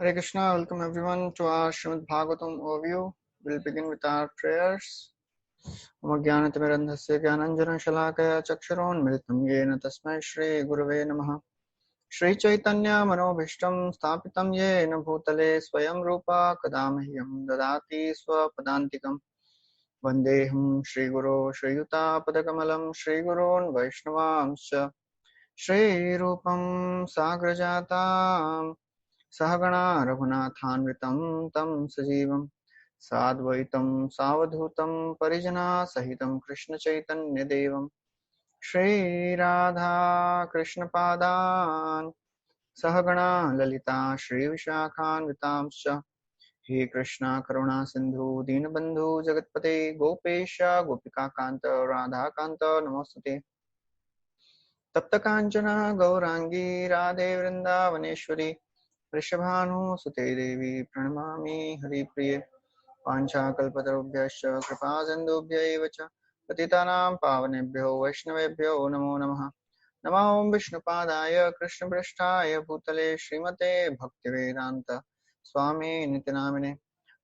Hare Krishna, welcome everyone to our Srimad Bhagavatam overview. We'll begin with our prayers. Om Jnanatimirandhasya Jnananjana Shalakaya Chaksharon Yena Tasmai Shri Gurave Namaha. Shri Chaitanya Manobhishtam Sthapitam Yena Bhutale Swayam Rupa Kadamahyam Dadati Swapadantikam Vandeham Shri Guru Shri Yuta Padakamalam Shri Gurun Vaishnavamscha Shri Rupam Sagrajatam Sahagana Raghunathanvitam Tam Sajivam Sadvaitam Savadhutam Parijana Sahitam Krishna Chaitanya Devam Shri Radha Krishna Padan Sahagana Lalita Shri Vishakhan Vitamscha He Krishna Karuna Sindhu Dinabandhu Jagatpate Gopesha Gopika Kanta Radha Kanta Namostate Tapta Kanchana Gaurangi Radhe Vrindavaneshwari Rishabhanu Sute Devi Pranamami Hari Priye Panchakalpatarubhyascha Kripasindubhya cha Patitanam Pavanebhyo Vaishnavebhyo Namo Namaha Namo Om Vishnupadaya Krishna Prasthaya Bhutale Srimate Bhaktivedanta Swami Nityanamine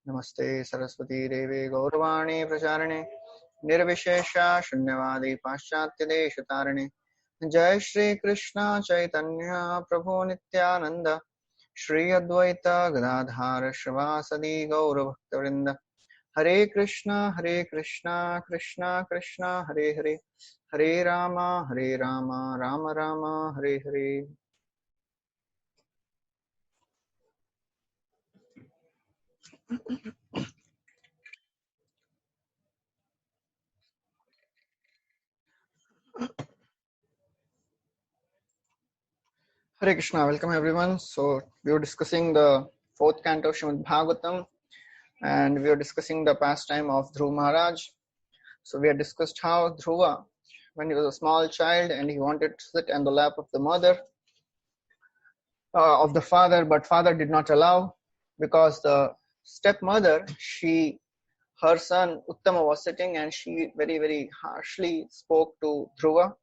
Namaste Saraswati Devi Gauravani Pracharine Nirvishesha Shunyavadi Paschatya Deshatarine Jai Shri Krishna Chaitanya Prabhu Nityananda Shri Advaita Gadadhara Shrivasadi Gaur Bhaktavinda Hare Krishna Krishna Krishna Hare Hare Hare Rama Rama Rama Hare Hare. Hare Krishna, welcome everyone. So we were discussing the fourth canto of Srimad Bhagavatam and we were discussing the pastime of Dhruva Maharaj. So we had discussed how Dhruva, when he was a small child and he wanted to sit on the lap of the mother, of the father, but father did not allow because the stepmother, her son Uttama was sitting and she very harshly spoke to Dhruva.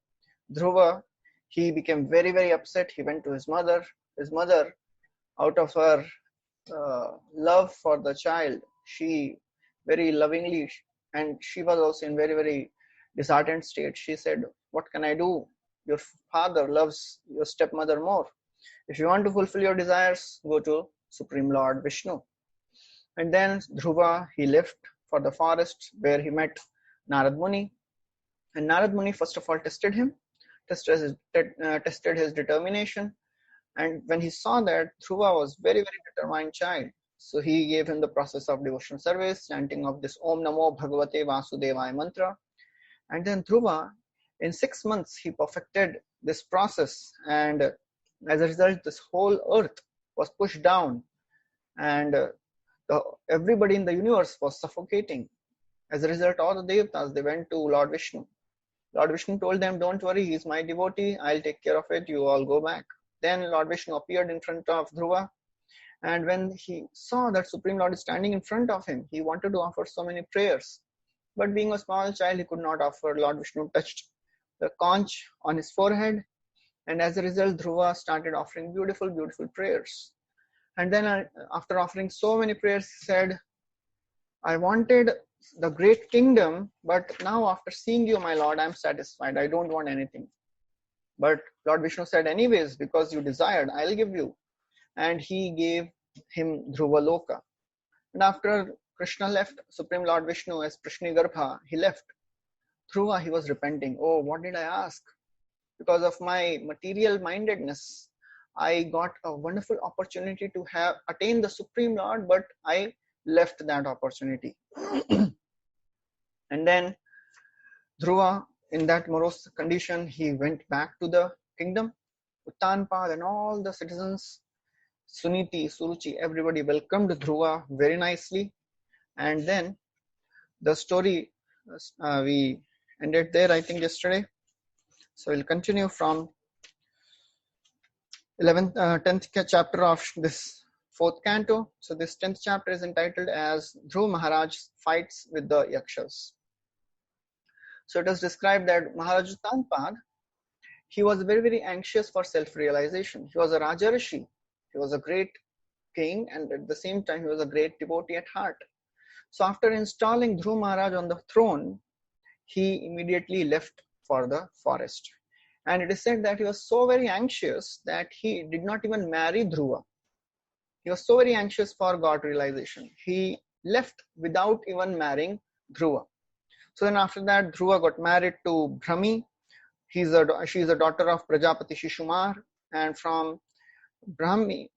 Dhruva, he became very upset. He went to his mother. His mother, out of her love for the child, she very lovingly, and she was also in very disheartened state. She said, "What can I do? Your father loves your stepmother more. If you want to fulfill your desires, go to Supreme Lord Vishnu." And then Dhruva, he left for the forest where he met Narad Muni. And Narad Muni first of all tested him, tested his determination. And when he saw that Dhruva was very determined child, so he gave him the process of devotional service, chanting of this Om Namo Bhagavate Vasudevaya mantra. And then Dhruva, in 6 months, he perfected this process. And as a result, this whole earth was pushed down. And everybody in the universe was suffocating. As a result, all the Devatas, they went to Lord Vishnu. Lord Vishnu told them, "Don't worry, he's my devotee. I'll take care of it. You all go back." Then Lord Vishnu appeared in front of Dhruva. And when he saw that Supreme Lord is standing in front of him, he wanted to offer so many prayers. But being a small child, he could not offer. Lord Vishnu touched the conch on his forehead. And as a result, Dhruva started offering beautiful prayers. And then after offering so many prayers, he said, "I wanted the great kingdom, but now after seeing you, my Lord, I'm satisfied. I don't want anything." But Lord Vishnu said, "Anyways, because you desired, I'll give you." And he gave him Dhruva Loka. And after Krishna left, Supreme Lord Vishnu as Prishni Garbha, he left. Dhruva, he was repenting. "Oh, what did I ask? Because of my material mindedness, I got a wonderful opportunity to attain the Supreme Lord, but I left that opportunity." And then Dhruva, in that morose condition, he went back to the kingdom. Uttanpad and all the citizens, Suniti, Suruchi, everybody welcomed Dhruva very nicely. And then the story, we ended there, I think, yesterday. So we'll continue from 10th chapter of this 4th canto. So this 10th chapter is entitled as Dhruva Maharaj fights with the Yakshas. So it is described that Maharaj Uttanpad, he was very anxious for self-realization. He was a Rajarshi. He was a great king, and at the same time he was a great devotee at heart. So after installing Dhruva Maharaj on the throne, he immediately left for the forest. And it is said that he was so very anxious that he did not even marry Dhruva. He was so very anxious for God realization. He left without even marrying Dhruva. So then after that, Dhruva got married to Brahmi. She is a daughter of Prajapati Shishumar, and from Brahmi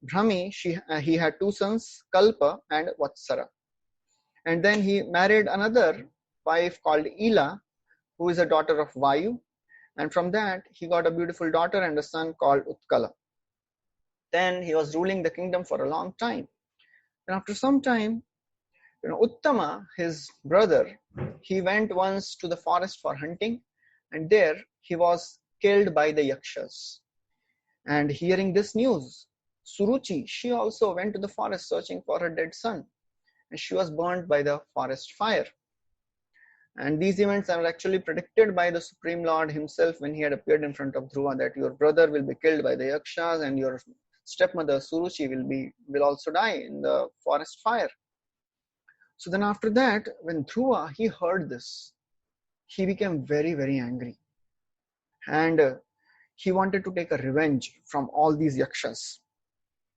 he had two sons, Kalpa and Vatsara. And then he married another wife called Ila, who is a daughter of Vayu, and from that he got a beautiful daughter and a son called Utkala. Then he was ruling the kingdom for a long time. And after some time, Uttama, his brother, he went once to the forest for hunting, and there he was killed by the Yakshas. And hearing this news, Suruchi, she also went to the forest searching for her dead son, and she was burnt by the forest fire. And these events are actually predicted by the Supreme Lord himself when he had appeared in front of Dhruva, that your brother will be killed by the Yakshas and your stepmother Suruchi will also die in the forest fire. So then after that, when Dhruva, he heard this, he became very, very angry. And he wanted to take a revenge from all these Yakshas.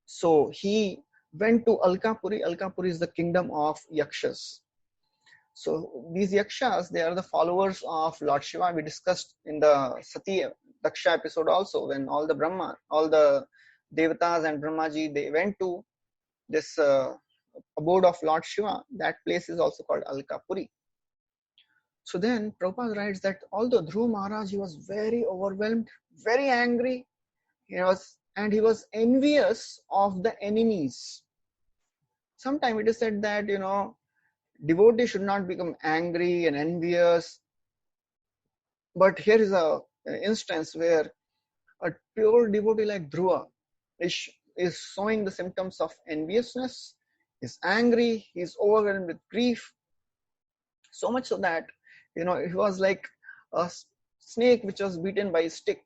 So he went to Alkapuri. Alkapuri is the kingdom of Yakshas. So these Yakshas, they are the followers of Lord Shiva. We discussed in the Sati Daksha episode also, when all the Devatas and Brahmaji, they went to this abode of Lord Shiva. That place is also called Alkapuri. So then Prabhupada writes that although Dhruva Maharaj, he was very overwhelmed, very angry, he was envious of the enemies. Sometimes it is said that, devotee should not become angry and envious. But here is an instance where a pure devotee like Dhruva is showing the symptoms of enviousness, is angry, he is overwhelmed with grief. So much so that, he was like a snake which was beaten by a stick.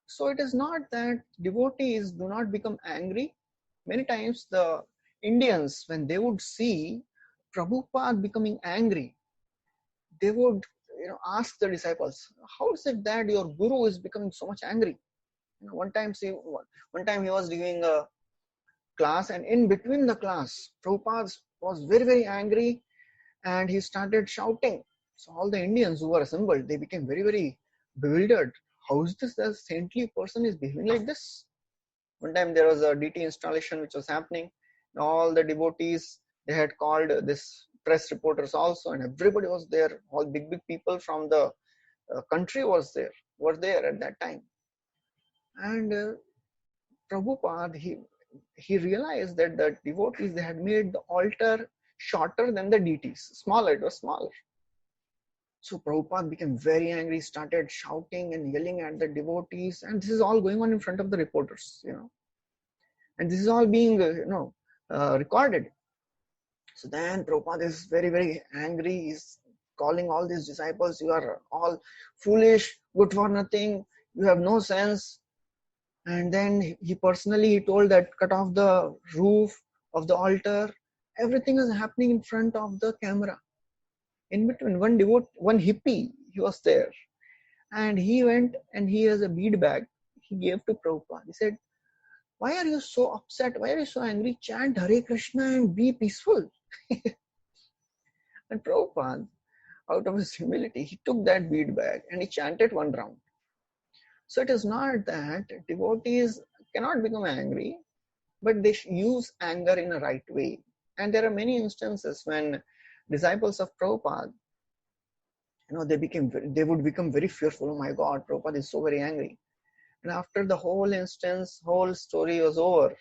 So it is not that devotees do not become angry. Many times the Indians, when they would see Prabhupada becoming angry, they would ask the disciples, how is it that your guru is becoming so much angry? One time he was giving a class, and in between the class, Prabhupada was very, very angry, and he started shouting. So all the Indians who were assembled, they became very, very bewildered. How is this? The saintly person is behaving like this? One time there was a DT installation which was happening. All the devotees, they had called this press reporters also, and everybody was there. All big people from the country were there at that time. And Prabhupada, he realized that the devotees, they had made the altar shorter than the DTs. It was smaller. So Prabhupada became very angry, started shouting and yelling at the devotees, and this is all going on in front of the reporters, and this is all being, recorded. So then Prabhupada is very, very angry. He's calling all these disciples, you are all foolish, good for nothing, you have no sense. And then he personally told that cut off the roof of the altar. Everything is happening in front of the camera. In between, one hippie, he was there. And he went and he has a bead bag. He gave to Prabhupada. He said, why are you so upset? Why are you so angry? Chant Hare Krishna and be peaceful. And Prabhupada, out of his humility, he took that bead bag and he chanted one round. So it is not that devotees cannot become angry, but they use anger in a right way. And there are many instances when disciples of Prabhupada, they would become very fearful. Oh my God, Prabhupada is so very angry. And after the whole story was over,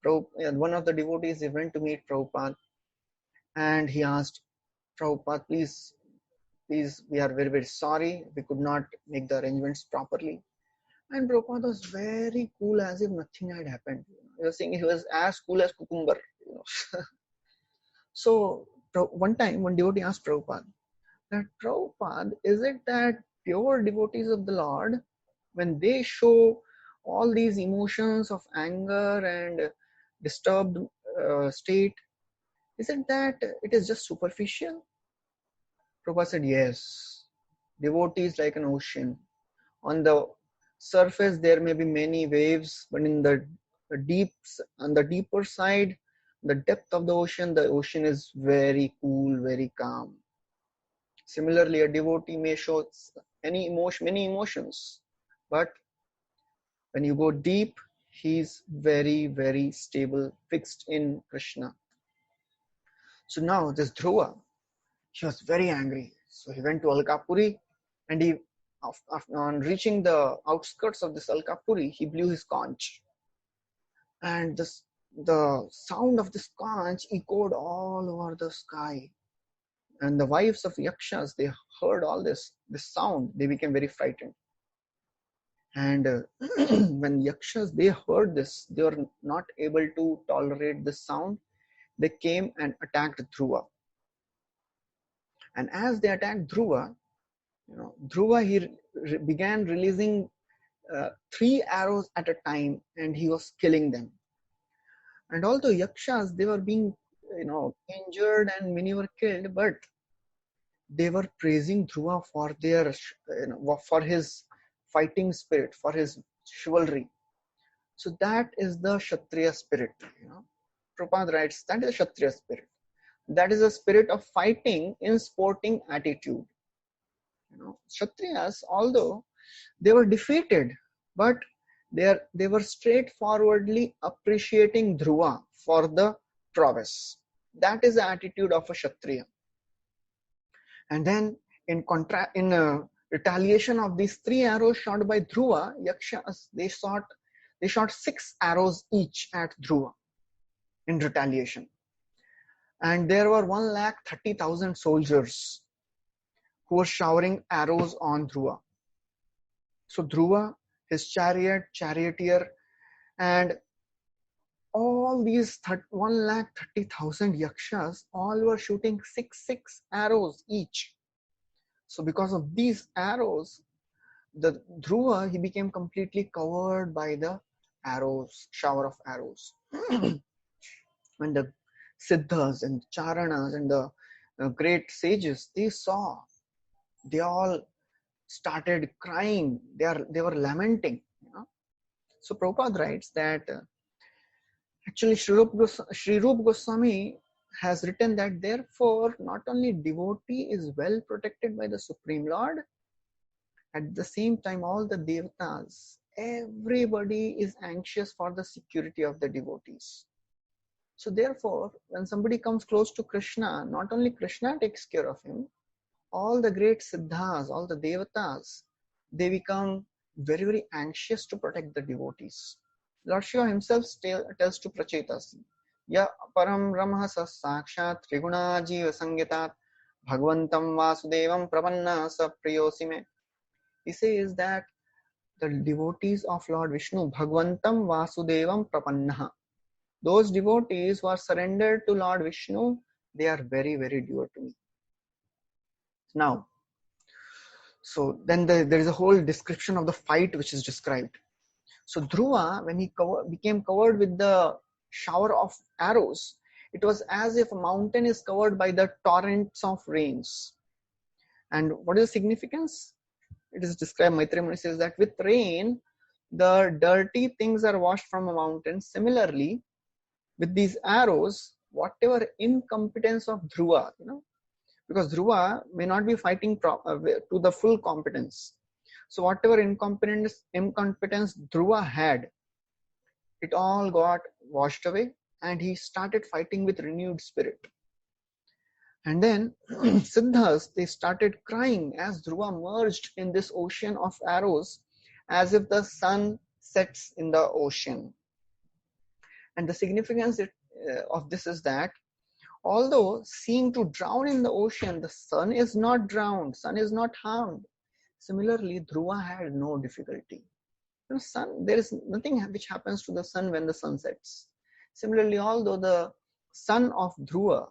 one of the devotees, he went to meet Prabhupada, and he asked Prabhupada, please, we are very, very sorry. We could not make the arrangements properly. And Prabhupada was very cool, as if nothing had happened. He was saying he was as cool as cucumber. So one time, one devotee asked Prabhupada that, Prabhupada, is it that pure devotees of the Lord, when they show all these emotions of anger and disturbed state? Is it that it is just superficial? Prabhupada said, yes. Devotee is like an ocean. On the surface, there may be many waves, but in the on the deeper side, the depth of the ocean is very cool, very calm. Similarly, a devotee may show many emotions, but when you go deep, he's very, very stable, fixed in Krishna. So now this Dhruva, he was very angry. So he went to Alkapuri, and on reaching the outskirts of this Alkapuri, he blew his conch. And the sound of this conch echoed all over the sky. And the wives of Yakshas, they heard all this sound. They became very frightened. And when Yakshas, they heard this, they were not able to tolerate this sound. They came and attacked Dhruva. And as they attacked Dhruva, Dhruva, he began releasing 3 arrows at a time, and he was killing them. And although Yakshas, they were being, injured and many were killed, but they were praising Dhruva for their, for his fighting spirit, for his chivalry. So that is the Kshatriya spirit. Prabhupada writes, that is the Kshatriya spirit. That is a spirit of fighting in sporting attitude. Kshatriyas, although they were defeated, but they were straightforwardly appreciating Dhruva for the prowess. That is the attitude of a Kshatriya. And then in retaliation of these 3 arrows shot by Dhruva, Yakshas, they shot 6 arrows each at Dhruva in retaliation. And there were 130,000 soldiers who were showering arrows on Dhruva. So Dhruva, his charioteer, and all these 130,000 Yakshas, all were shooting 6 arrows each. So because of these arrows, the Dhruva, he became completely covered by the arrows, shower of arrows. When the Siddhas and Charanas and the great sages, they saw, they all started crying. They were lamenting. So Prabhupada writes that actually Sri Rupa Goswami has written that therefore not only devotee is well protected by the Supreme Lord, at the same time all the devatas, everybody is anxious for the security of the devotees. So therefore, when somebody comes close to Krishna, not only Krishna takes care of him, all the great siddhas, all the devatas, they become very, very anxious to protect the devotees. Lord Shiva himself tells to Prachetas, Ya param ramah sakshat triguna jiva sangitat bhagvantam vasudevam prapanna sa priyosime. He says that the devotees of Lord Vishnu, bhagvantam vasudevam prapanna, those devotees who are surrendered to Lord Vishnu, they are very, very dear to me. Now, so then there is a whole description of the fight which is described. So Dhruva, when he became covered with the shower of arrows, it was as if a mountain is covered by the torrents of rains. And what is the significance? It is described, Maitreya Muni says that with rain, the dirty things are washed from a mountain. Similarly, with these arrows, whatever incompetence of Dhruva, because Dhruva may not be fighting to the full competence. So whatever incompetence Dhruva had, it all got washed away, and he started fighting with renewed spirit. And then Siddhas, they started crying as Dhruva merged in this ocean of arrows, as if the sun sets in the ocean. And the significance of this is that although seeming to drown in the ocean, the sun is not drowned, sun is not harmed. Similarly, Dhruva had no difficulty. Sun, there is nothing which happens to the sun when the sun sets. Similarly, although the son of Dhruva,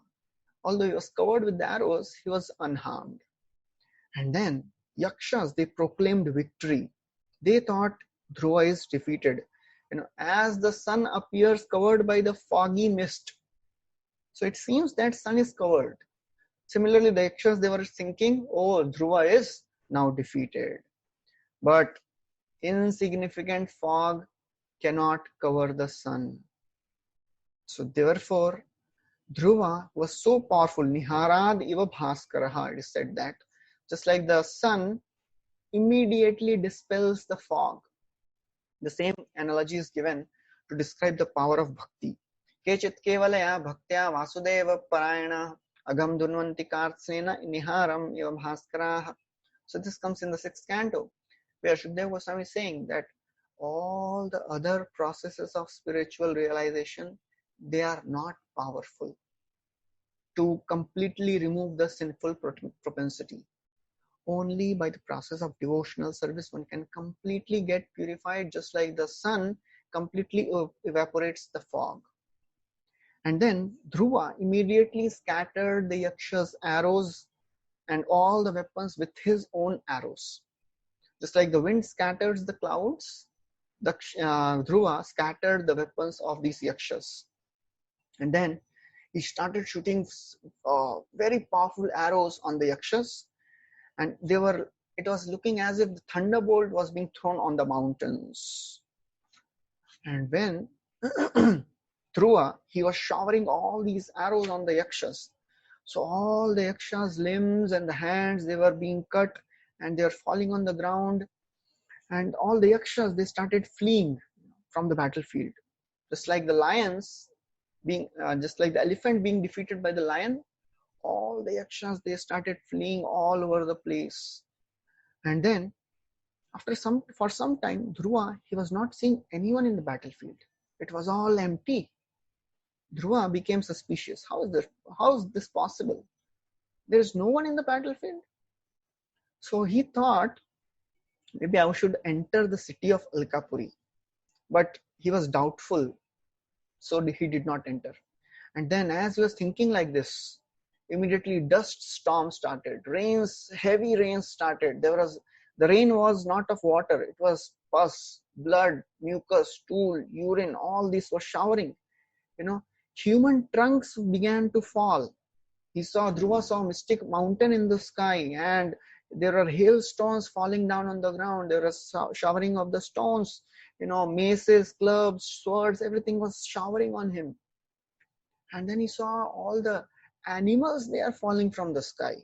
although he was covered with the arrows, he was unharmed. And then Yakshas, they proclaimed victory. They thought Dhruva is defeated. As the sun appears covered by the foggy mist. So it seems that sun is covered. Similarly, the Yakshas, they were thinking, oh, Dhruva is now defeated. But insignificant fog cannot cover the sun. So therefore, Dhruva was so powerful. Niharad iva bhaskaraha, it is said that. Just like the sun immediately dispels the fog. The same analogy is given to describe the power of bhakti. Kechit kevalaya bhaktya vasudeva parayana agam dunvanti kartsena niharam iva bhaskaraha. So this comes in the 6th canto, where Shukadeva Goswami is saying that all the other processes of spiritual realization, they are not powerful to completely remove the sinful propensity. Only by the process of devotional service one can completely get purified, just like the sun completely evaporates the fog. And then Dhruva immediately scattered the Yakshas' arrows and all the weapons with his own arrows. Just like the wind scatters the clouds, the Dhruva scattered the weapons of these Yakshas. And then he started shooting very powerful arrows on the Yakshas, and it was looking as if the thunderbolt was being thrown on the mountains. And when Dhruva, he was showering all these arrows on the Yakshas. So all the Yakshas' limbs and the hands, they were being cut and they were falling on the ground. And all the Yakshas, they started fleeing from the battlefield. Just like the lions just like the elephant being defeated by the lion, all the Yakshas, they started fleeing all over the place. And then for some time, Dhruva, he was not seeing anyone in the battlefield. It was all empty. Dhruva became suspicious. How is this possible? There is no one in the battlefield. So he thought, maybe I should enter the city of Alkapuri. But he was doubtful, so he did not enter. And then as he was thinking like this, immediately dust storm started. Heavy rains started. The rain was not of water. It was pus, blood, mucus, stool, urine. All this was showering. Human trunks began to fall. Dhruva saw a mystic mountain in the sky, and there are hailstones falling down on the ground. There was showering of the stones, maces, clubs, swords, everything was showering on him. And then he saw all the animals, they are falling from the sky.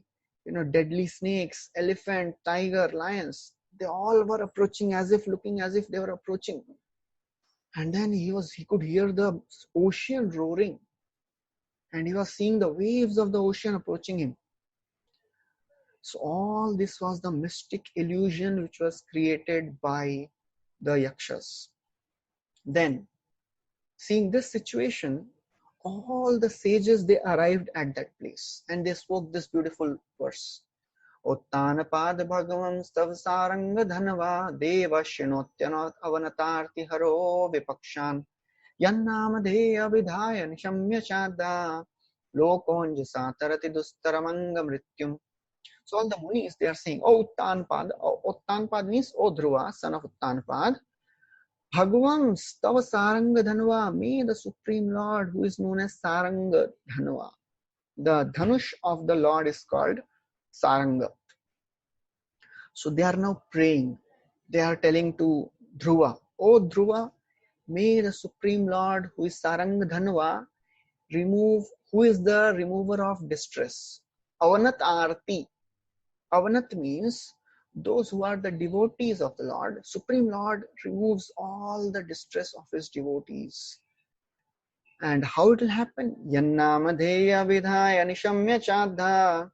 Deadly snakes, elephant, tiger, lions, they all were approaching looking as if they were approaching. And then he could hear the ocean roaring. And he was seeing the waves of the ocean approaching him. So all this was the mystic illusion which was created by the Yakshas. Then, seeing this situation, all the sages, they arrived at that place and they spoke this beautiful verse. Uttanapad bhagavam stavsaranga dhanava deva shinotyanat avanatarti haro vipakshan yannamadeya vidhaya nishamya chadda lokonjasa tarati dustaramanga mrityum. So all the munis, they are saying, oh Uttanapad. Uttanapad means, oh Dhruva, son of Uttanapad. Bhagavan Stava Saranga Dhanava, may the Supreme Lord, who is known as Saranga Dhanava. The Dhanush of the Lord is called Saranga. So they are now praying. They are telling to Dhruva, oh Dhruva, may the Supreme Lord, who is Saranga Dhanava, who is the remover of distress. Avanat Arti. Avanat means those who are the devotees of the Lord. Supreme Lord removes all the distress of his devotees. And how it will happen? Yannamadeya vidhaya nishamya chadha.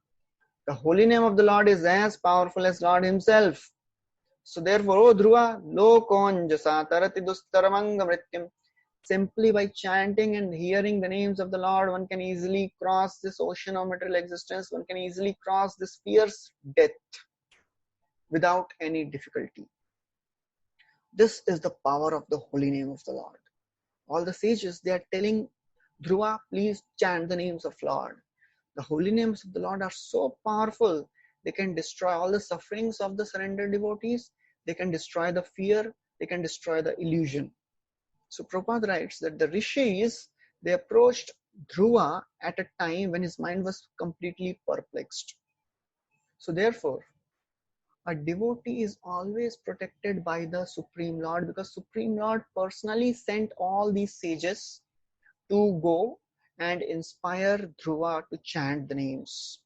The holy name of the Lord is as powerful as Lord himself. So therefore, O Dhruva, lokonjasa tarati dustaramanga mrityam. Simply by chanting and hearing the names of the Lord, one can easily cross this ocean of material existence. One can easily cross this fierce death without any difficulty. This is the power of the holy name of the Lord. All the sages, they are telling Dhruva, please chant the names of Lord. The holy names of the Lord are so powerful. They can destroy all the sufferings of the surrendered devotees. They can destroy the fear. They can destroy the illusion. So Prabhupada writes that the rishis, they approached Dhruva at a time when his mind was completely perplexed. So therefore, a devotee is always protected by the Supreme Lord, because Supreme Lord personally sent all these sages to go and inspire Dhruva to chant the names.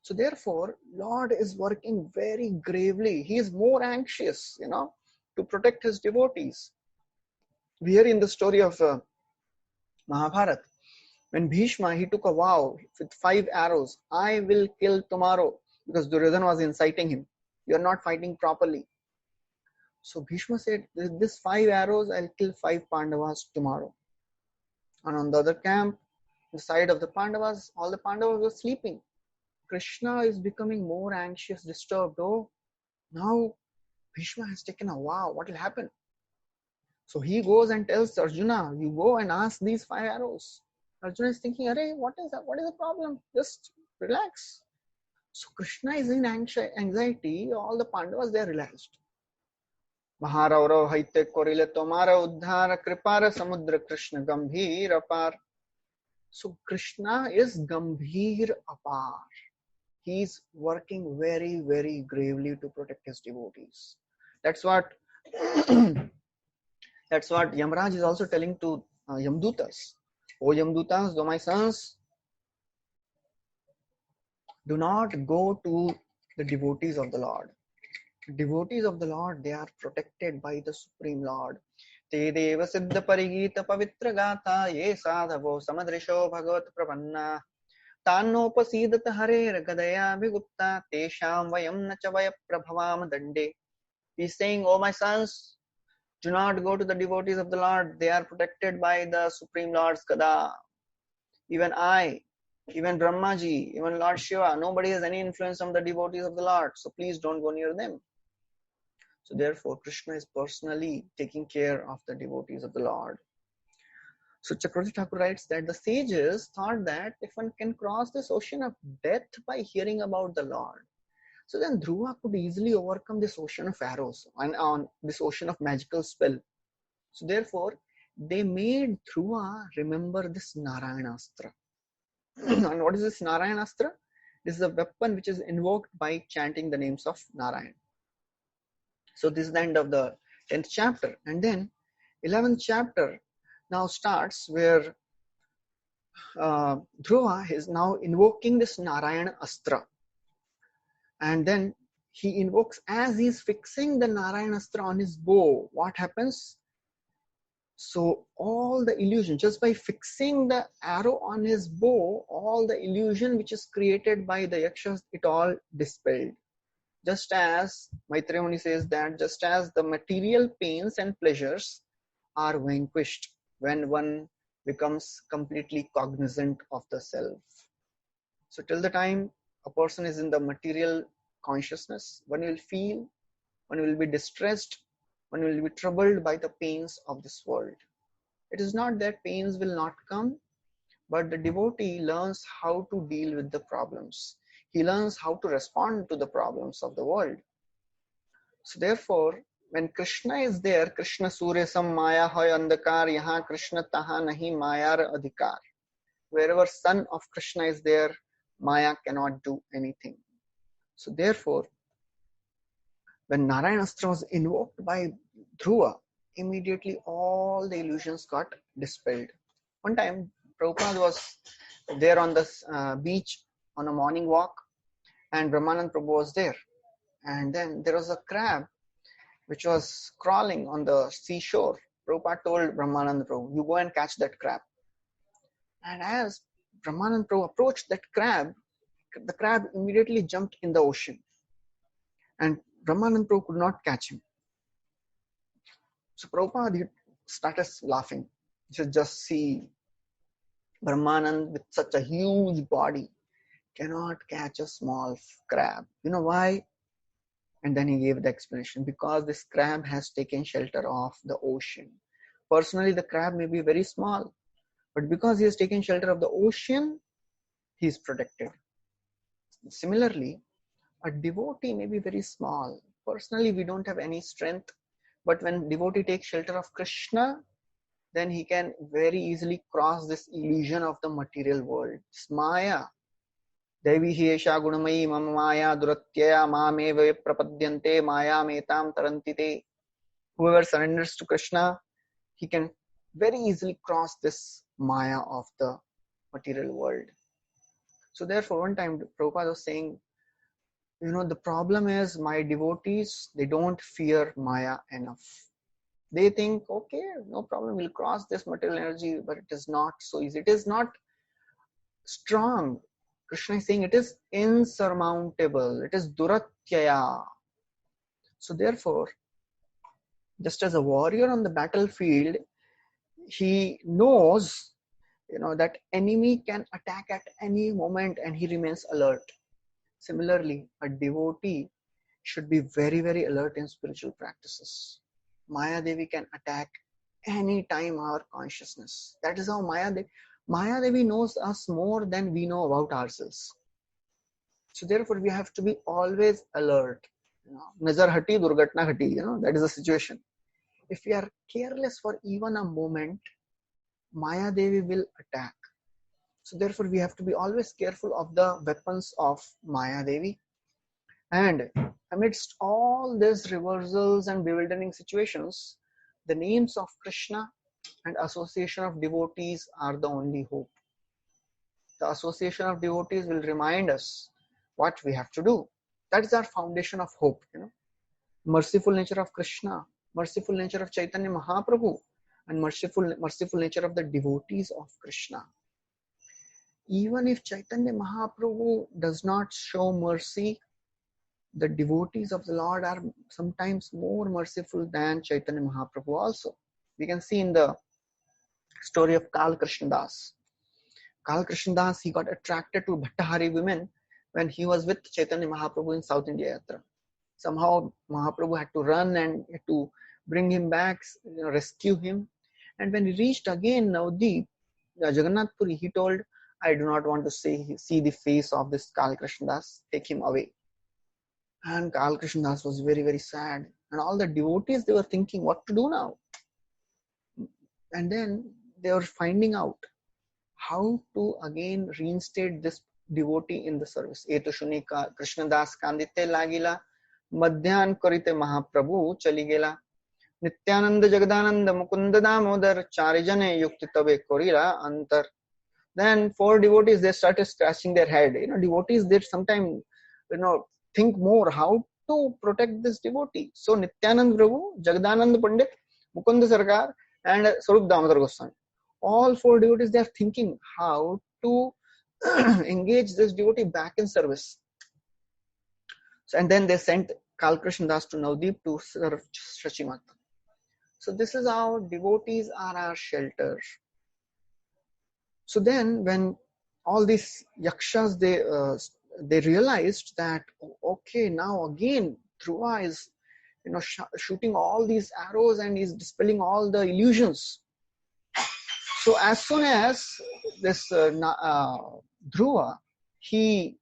So therefore, Lord is working very gravely. He is more anxious, to protect his devotees. We hear in the story of Mahabharata, when Bhishma, he took a vow with 5 arrows, I will kill tomorrow, because Duryodhana was inciting him. You are not fighting properly. So Bhishma said, with this 5 arrows, I'll kill 5 Pandavas tomorrow. And on the other camp, the side of the Pandavas, all the Pandavas were sleeping. Krishna is becoming more anxious, disturbed. Oh, now Bhishma has taken a vow. What will happen? So he goes and tells Arjuna, you go and ask these 5 arrows. Arjuna is thinking, Arey, what is that? What is the problem? Just relax. So Krishna is in anxiety. All the Pandavas, they are relaxed. Maharaurav haite korile tomara uddhara kripara samudra Krishna gambhir apar. So Krishna is gambhir apar. He is working very, very gravely to protect his devotees. That's what Yamraj is also telling to Yamdutas. O Yamdutas, though my sons, do not go to the devotees of the Lord. Devotees of the Lord, they are protected by the Supreme Lord. Te deva siddha parigita pavitra gatha ye sadhavo samadrisho bhagavat prapanna tannopasidata harer gadaya bhigupta tesham vayam nacha vaya prabhavam dande. He is saying, oh my sons, do not go to the devotees of the Lord. They are protected by the Supreme Lord's Gada. Even I, even Brahmaji, even Lord Shiva, nobody has any influence on the devotees of the Lord. So please don't go near them. So therefore, Krishna is personally taking care of the devotees of the Lord. So Chakravarti Thakur writes that the sages thought that if one can cross this ocean of death by hearing about the Lord, so then Dhruva could easily overcome this ocean of arrows and on this ocean of magical spell. So therefore, they made Dhruva remember this Narayanastra. And what is this Narayanastra? This is a weapon which is invoked by chanting the names of Narayan. So this is the end of the 10th chapter. And then 11th chapter now starts where Dhruva is now invoking this Narayana Astra. And then he invokes, as he's fixing the Narayana Astra on his bow, what happens? So all the illusion, just by fixing the arrow on his bow, all the illusion which is created by the yakshas, it all dispelled. Just as Maitreya Muni says that, just as the material pains and pleasures are vanquished when one becomes completely cognizant of the self. So till the time a person is in the material consciousness, one will feel, one will be distressed, one will be troubled by the pains of this world. It is not that pains will not come, but the devotee learns how to deal with the problems. He learns how to respond to the problems of the world. So therefore, when Krishna is there, Krishna Surya Sam Maya Hoy Andakar, Yaha Krishna Taha Nahi Mayar Adhikar. Wherever son of Krishna is there, Maya cannot do anything. So therefore, when Narayanastra was invoked by Dhruva, immediately all the illusions got dispelled. One time, Prabhupada was there on the beach on a morning walk, and Brahmanand Prabhu was there. And then there was a crab which was crawling on the seashore. Prabhupada told Brahmanand Prabhu, you go and catch that crab. And as Brahmanand Prabhu approached that crab, the crab immediately jumped in the ocean. And Brahmanand Prabhu could not catch him. So Prabhupada started laughing. He said, just see, Brahmanand with such a huge body cannot catch a small crab. You know why? And then he gave the explanation. Because this crab has taken shelter of the ocean. Personally, the crab may be very small, but because he has taken shelter of the ocean, he is protected. Similarly, a devotee may be very small. Personally, we don't have any strength, but when devotee takes shelter of Krishna, then he can very easily cross this illusion of the material world. It's Maya. Devi hi esha gunamayi mama maya duratyaya mameva prapadyante maya metam tarantite. Whoever surrenders to Krishna, he can very easily cross this Maya of the material world. So therefore, one time Prabhupada was saying, the problem is my devotees, they don't fear Maya enough. They think, okay, no problem, we'll cross this material energy, but it is not so easy. It is not strong. Krishna is saying it is insurmountable. It is duratyaya. So therefore, just as a warrior on the battlefield, he knows, that enemy can attack at any moment and he remains alert. Similarly, a devotee should be very, very alert in spiritual practices. Maya Devi can attack any time our consciousness. That is how Maya Devi knows us more than we know about ourselves. So therefore, we have to be always alert. Nazar hati, durgatna hati, that is the situation. If we are careless for even a moment, Maya Devi will attack. So therefore, we have to be always careful of the weapons of Maya Devi. And amidst all these reversals and bewildering situations, the names of Krishna and association of devotees are the only hope. The association of devotees will remind us what we have to do. That is our foundation of hope. Merciful nature of Krishna, merciful nature of Chaitanya Mahaprabhu, and merciful nature of the devotees of Krishna. Even if Chaitanya Mahaprabhu does not show mercy, the devotees of the Lord are sometimes more merciful than Chaitanya Mahaprabhu also. We can see in the story of Kal Krishnadas. Kal Krishnadas, he got attracted to Bhattahari women when he was with Chaitanya Mahaprabhu in South India Yatra. Somehow Mahaprabhu had to run and had to bring him back, rescue him. And when he reached again Navdeep, Jagannath Puri, he told, I do not want to see the face of this Kal Krishnadas, take him away. And Kal Krishnadas was very, very sad. And all the devotees, they were thinking what to do now. And then they were finding out how to again reinstate this devotee in the service. Eto shuni Krishnadas kandite lagila, madhyan karite Mahaprabhu chaligela, Nityananda Jagadananda Mukunda Damodar Charijane Yukti Tabe Korila Antar. Then 4 devotees, they started scratching their head. Devotees, they sometimes, think more how to protect this devotee. So Nityanand Prabhu, Jagadanand Pandit, Mukunda Sarkar, and Swarup Damodar Goswami. All 4 devotees, they are thinking how to engage this devotee back in service. So, and then they sent Kal Krishnadas to Navdeep to serve Shachimata. So this is how devotees are our shelter. So then when all these yakshas, they realized that, okay, now again Dhruva is shooting all these arrows and is dispelling all the illusions. So as soon as this Dhruva, he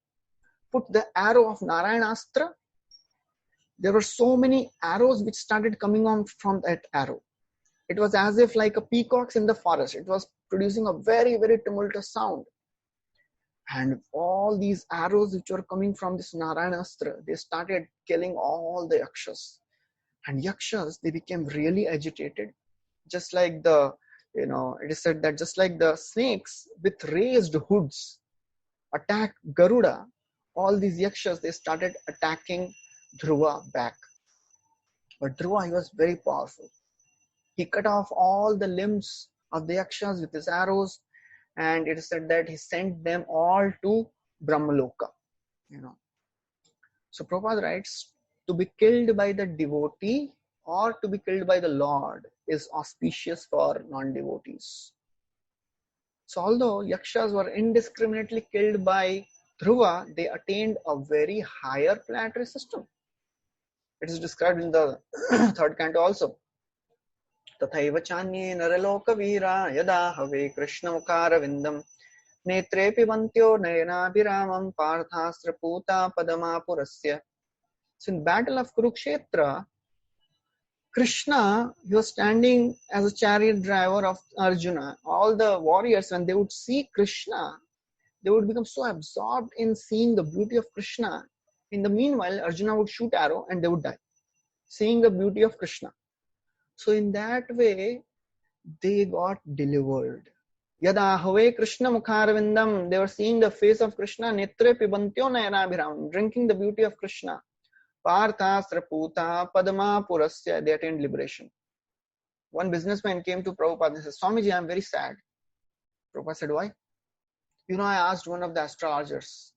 put the arrow of Narayanastra, there were so many arrows which started coming on from that arrow. It was as if like a peacocks in the forest. It was producing a very, very tumultuous sound. And all these arrows which were coming from this Narayanastra, they started killing all the yakshas. And yakshas, they became really agitated. Just like it is said that just like the snakes with raised hoods attack Garuda, all these yakshas, they started attacking Dhruva back. But Dhruva, he was very powerful. He cut off all the limbs of the yakshas with his arrows, and it is said that he sent them all to Brahmaloka. So Prabhupada writes, to be killed by the devotee or to be killed by the Lord is auspicious for non-devotees. So although yakshas were indiscriminately killed by Dhruva, they attained a very higher planetary system. It is described in the 3rd canto also. Tathaiva chanye naraloka veera yada have Krishna mukaravindam netre pivantyo nayanabhiramam parthastra puta padamapurasya. So in battle of Kurukshetra, Krishna, he was standing as a chariot driver of Arjuna. All the warriors, when they would see Krishna, they would become so absorbed in seeing the beauty of Krishna. In the meanwhile, Arjuna would shoot arrow and they would die, seeing the beauty of Krishna. So in that way, they got delivered. Yada have Krishna mukharvindam, they were seeing the face of Krishna, netre pibantyo nayanabhiram, drinking the beauty of Krishna. Partha Sraputa Padma Purasya, they attained liberation. One businessman came to Prabhupada and said, Swamiji, I am very sad. Prabhupada said, why? I asked one of the astrologers.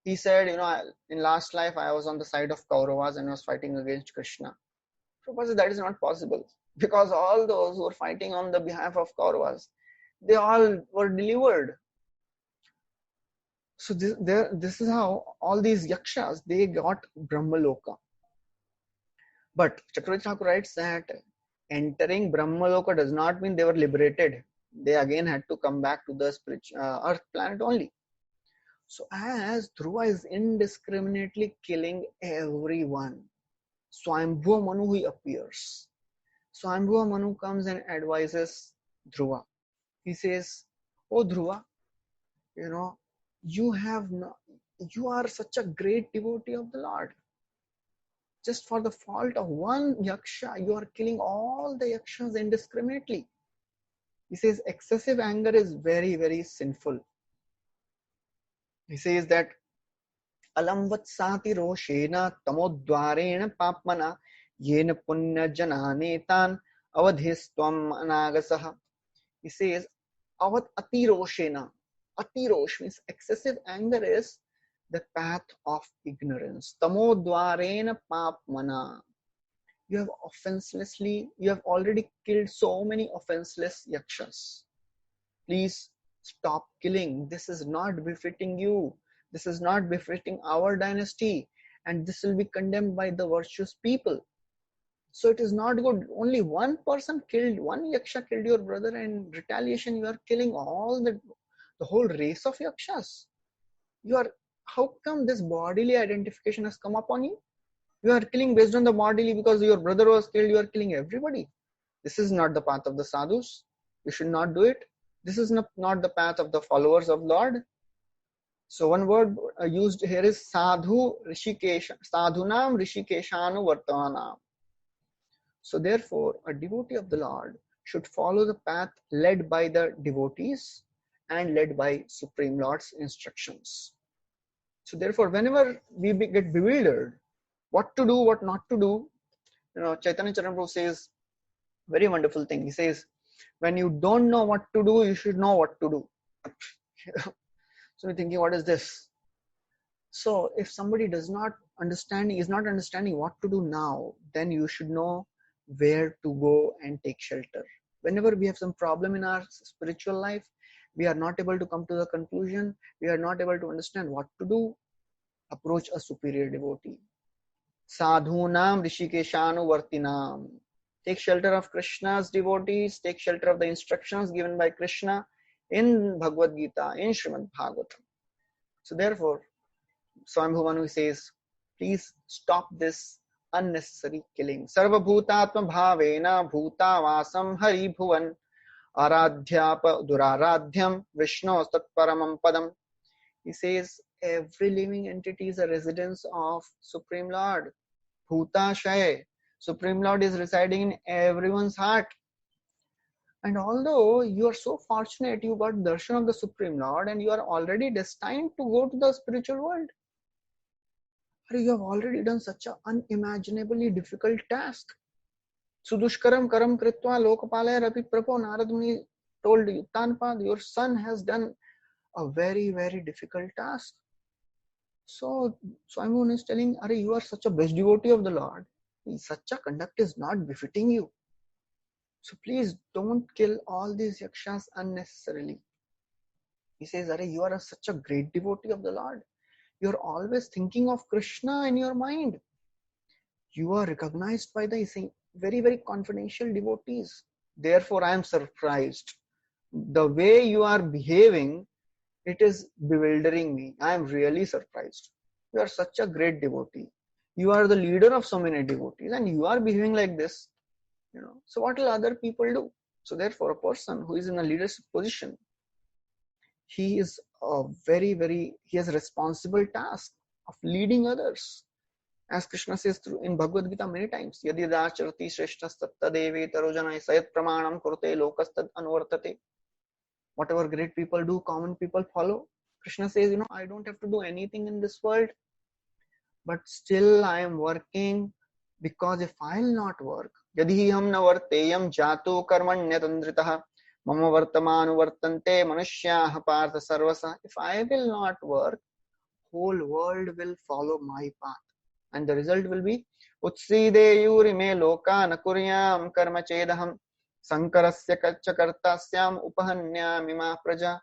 He said, in last life I was on the side of Kauravas and was fighting against Krishna. Prabhupada said, that is not possible. Because all those who were fighting on the behalf of Kauravas, they all were delivered. So this is how all these yakshas, they got Brahmaloka. But Chakravarti Thakur writes that entering Brahmaloka does not mean they were liberated. They again had to come back to the earth planet only. So as Dhruva is indiscriminately killing everyone, Swayambhuva Manu, he appears. Swayambhuva Manu comes and advises Dhruva. He says, oh Dhruva, you are such a great devotee of the Lord. Just for the fault of one yaksha, you are killing all the yakshas indiscriminately. He says excessive anger is very, very sinful. He says that alam vatsati roshena tamodvarena papmana yena punya jananetan avadhistvam anagasaha. He says avat atiroshena. Atirosh means excessive anger is the path of ignorance. Tamodvarena papmana. You have already killed so many offenseless yakshas. Please stop killing. This is not befitting you. This is not befitting our dynasty. And this will be condemned by the virtuous people. So it is not good. Only one person killed, one yaksha killed your brother, and in retaliation you are killing all the whole race of yakshas. How come this bodily identification has come upon you? You are killing based on the bodily because your brother was killed. You are killing everybody. This is not the path of the sadhus. You should not do it. This is not the path of the followers of Lord. So one word used here is sadhu rishikesha. Sadhunam rishikeshanu vartavanam. So therefore, a devotee of the Lord should follow the path led by the devotees and led by Supreme Lord's instructions. So therefore, whenever we get bewildered, what to do, what not to do, Chaitanya Charaprabhu says very wonderful thing. He says, when you don't know what to do, you should know what to do. So you're thinking, what is this? So if somebody is not understanding what to do now, then you should know where to go and take shelter. Whenever we have some problem in our spiritual life, we are not able to come to the conclusion, we are not able to understand what to do, approach a superior devotee. Sadhunam rishikeshanu vartinam. Take shelter of Krishna's devotees, take shelter of the instructions given by Krishna in Bhagavad Gita, in Srimad Bhagavat. So therefore, Swayambhuva Manu says, please stop this unnecessary killing. Sarva bhutatma bhavena bhuta vasam hari bhuvan aradhyapa duraradhyam vishnu tatparamam padam. He says, every living entity is a residence of Supreme Lord. Bhuta Shaya. Supreme Lord is residing in everyone's heart. And although you are so fortunate, you got darshan of the Supreme Lord and you are already destined to go to the spiritual world. You have already done such an unimaginably difficult task. Sudushkaram karam kritva lokapalaya rapi prapo. Narad Muni told Uttanpad, your son has done a very, very difficult task. So Swami is telling, you are such a best devotee of the Lord. Such a conduct is not befitting you. So please don't kill all these yakshas unnecessarily. He says, you are such a great devotee of the Lord. You are always thinking of Krishna in your mind. You are recognized by the very, very confidential devotees. Therefore, I am surprised. The way you are behaving, it is bewildering me. I am really surprised. You are such a great devotee. You are the leader of so many devotees and you are behaving like this. So what will other people do? So therefore, a person who is in a leadership position, he has a responsible task of leading others. As Krishna says in Bhagavad Gita many times, Yadi Dacharati Shreshtas Tattadeve Tarojana Sayat Pramanam Kurte Lokastad Anvartate. Whatever great people do, common people follow. Krishna says, I don't have to do anything in this world, but still I am working, because if I'll not work, Yadi ham na varteyam jato karmanyatandritaha mama vartamanu vartante manushyaha partha sarvasa. If I will not work, whole world will follow my path. And the result will be Utsideyuri me loka nakuryam karma chedaham sankarasya kachakartasyam upahanyamima praja.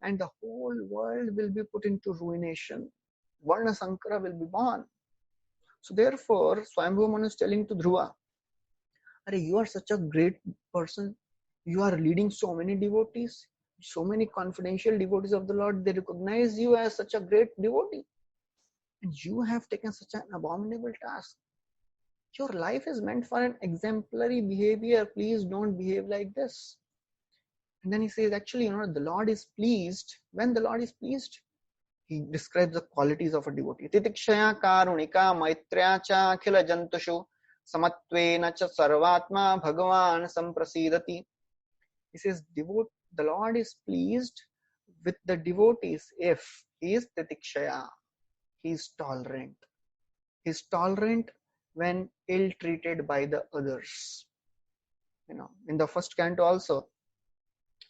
And the whole world will be put into ruination. Varna Sankara will be born. So therefore, Swayambhu Manu is telling to Dhruva, you are such a great person. You are leading so many devotees, so many confidential devotees of the Lord. They recognize you as such a great devotee. And you have taken such an abominable task. Your life is meant for an exemplary behavior. Please don't behave like this. And then he says, actually, the Lord is pleased. When the Lord is pleased, he describes the qualities of a devotee. Titikshaya karunika maitrya cha akhila jantushu samatvena cha sarvatma bhagavan samprasidati. He says, the Lord is pleased with the devotees if he is titikshaya. He is tolerant. He is tolerant when ill-treated by the others. In the first canto also,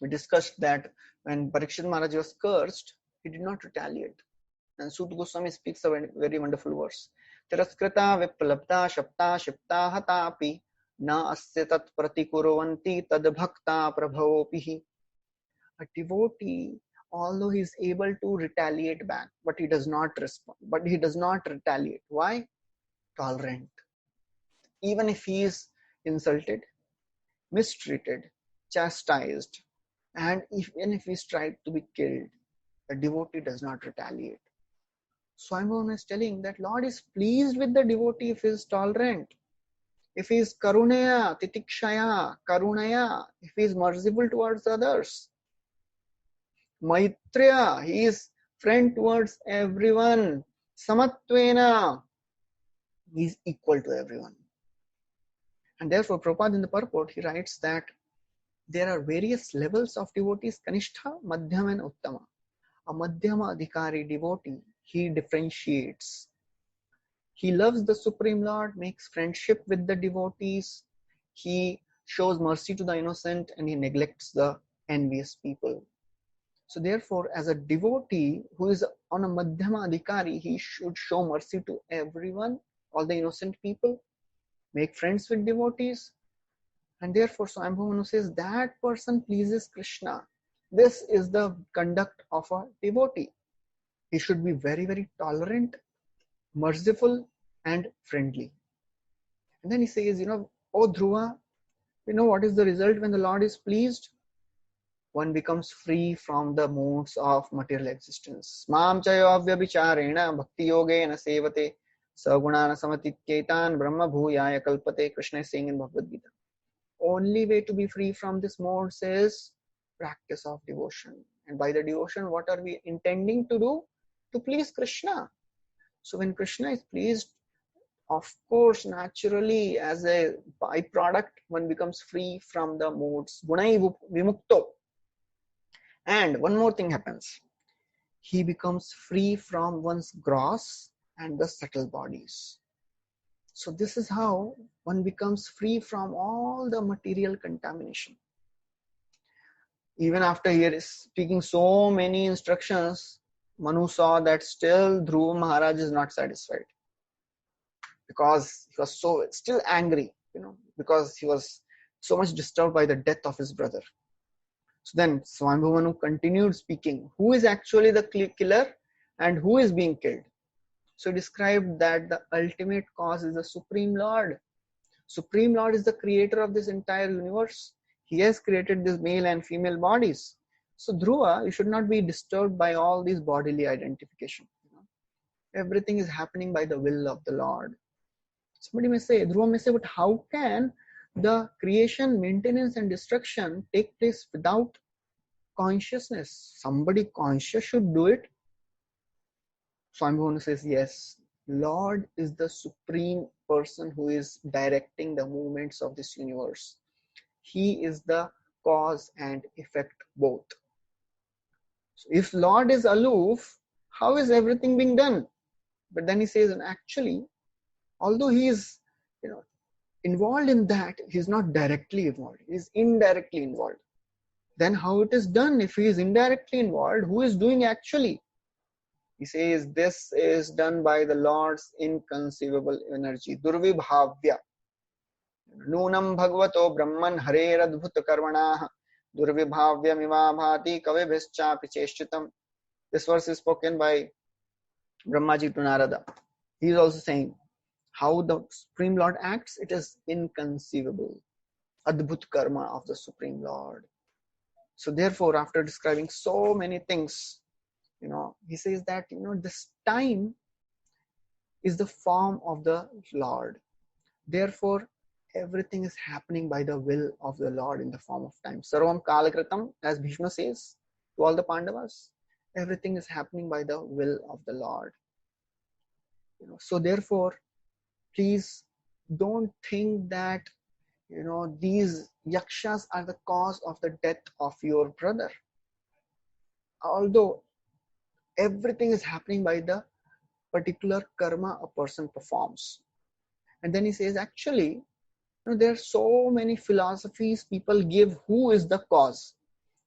we discussed that when Parikshit Maharaj was cursed, he did not retaliate. And Sut Goswami speaks a very wonderful verse. Tiraskrita viplabda shapta shipta hatapi na asya tat pratikuruvanti tad bhakta prabhavopihi. A devotee, although he is able to retaliate back, but he does not respond, but he does not retaliate. Why? Tolerant. Even if he is insulted, mistreated, chastised, and even if he is tried to be killed, the devotee does not retaliate. Swayambhu is telling that Lord is pleased with the devotee if he is tolerant, if he is karunaya, titikshaya, karunaya, if he is merciful towards others. Maitrya, he is friend towards everyone. Samatvena, he is equal to everyone. And therefore, Prabhupada in the purport, he writes that there are various levels of devotees, Kanishtha, Madhyama and Uttama. A Madhyama Adhikari devotee, he differentiates. He loves the Supreme Lord, makes friendship with the devotees, he shows mercy to the innocent, and he neglects the envious people. So therefore, as a devotee who is on a Madhyama Adhikari, he should show mercy to everyone, all the innocent people, make friends with devotees. And therefore, Swayambhu Manu says that person pleases Krishna. This is the conduct of a devotee. He should be very, very tolerant, merciful, and friendly. And then he says, O Dhruva, what is the result when the Lord is pleased? One becomes free from the moods of material existence. Mam chayo avyabhicharena bhakti yogena sevate sagunana samatityetan brahma bhuyaya kalpate. Krishna is saying in Bhagavad Gita. Only way to be free from this modes is practice of devotion. And by the devotion, what are we intending to do? To please Krishna. So when Krishna is pleased, of course, naturally, as a byproduct, one becomes free from the modes. Gunai vimukto. And one more thing happens. He becomes free from one's gross and the subtle bodies. So this is how one becomes free from all the material contamination. Even after he is speaking so many instructions, Manu saw that still Dhruva Maharaj is not satisfied. Because he was so still angry, because he was so much disturbed by the death of his brother. So then Swayambhu Manu continued speaking. Who is actually the killer and who is being killed? So he described that the ultimate cause is the Supreme Lord. Supreme Lord is the creator of this entire universe. He has created these male and female bodies. So Dhruva, you should not be disturbed by all these bodily identification. Everything is happening by the will of the Lord. Somebody may say, Dhruva may say, but how can the creation, maintenance and destruction take place without consciousness. Somebody conscious should do it. Swami says, yes, Lord is the supreme person who is directing the movements of this universe. He is the cause and effect both. So if Lord is aloof, how is everything being done? But then he says, and actually, although he is, involved in that, he is not directly involved. He is indirectly involved. Then how it is done? If he is indirectly involved, who is doing actually? He says this is done by the Lord's inconceivable energy. Durvibhavya. Nunam bhagavato brahman hareradbhuta karmanah. Durvibhavya mivabhati kavibhischa picheshchitam. This verse is spoken by Brahmaji to Narada. He is also saying how the Supreme Lord acts, it is inconceivable. Adbhut karma of the Supreme Lord. So therefore, after describing so many things, he says that, this time is the form of the Lord. Therefore, everything is happening by the will of the Lord in the form of time. Sarvam kalakritam, as Bhishma says to all the Pandavas, everything is happening by the will of the Lord. So therefore, please don't think that, these yakshas are the cause of the death of your brother. Although everything is happening by the particular karma a person performs. And then he says, actually, there are so many philosophies people give who is the cause.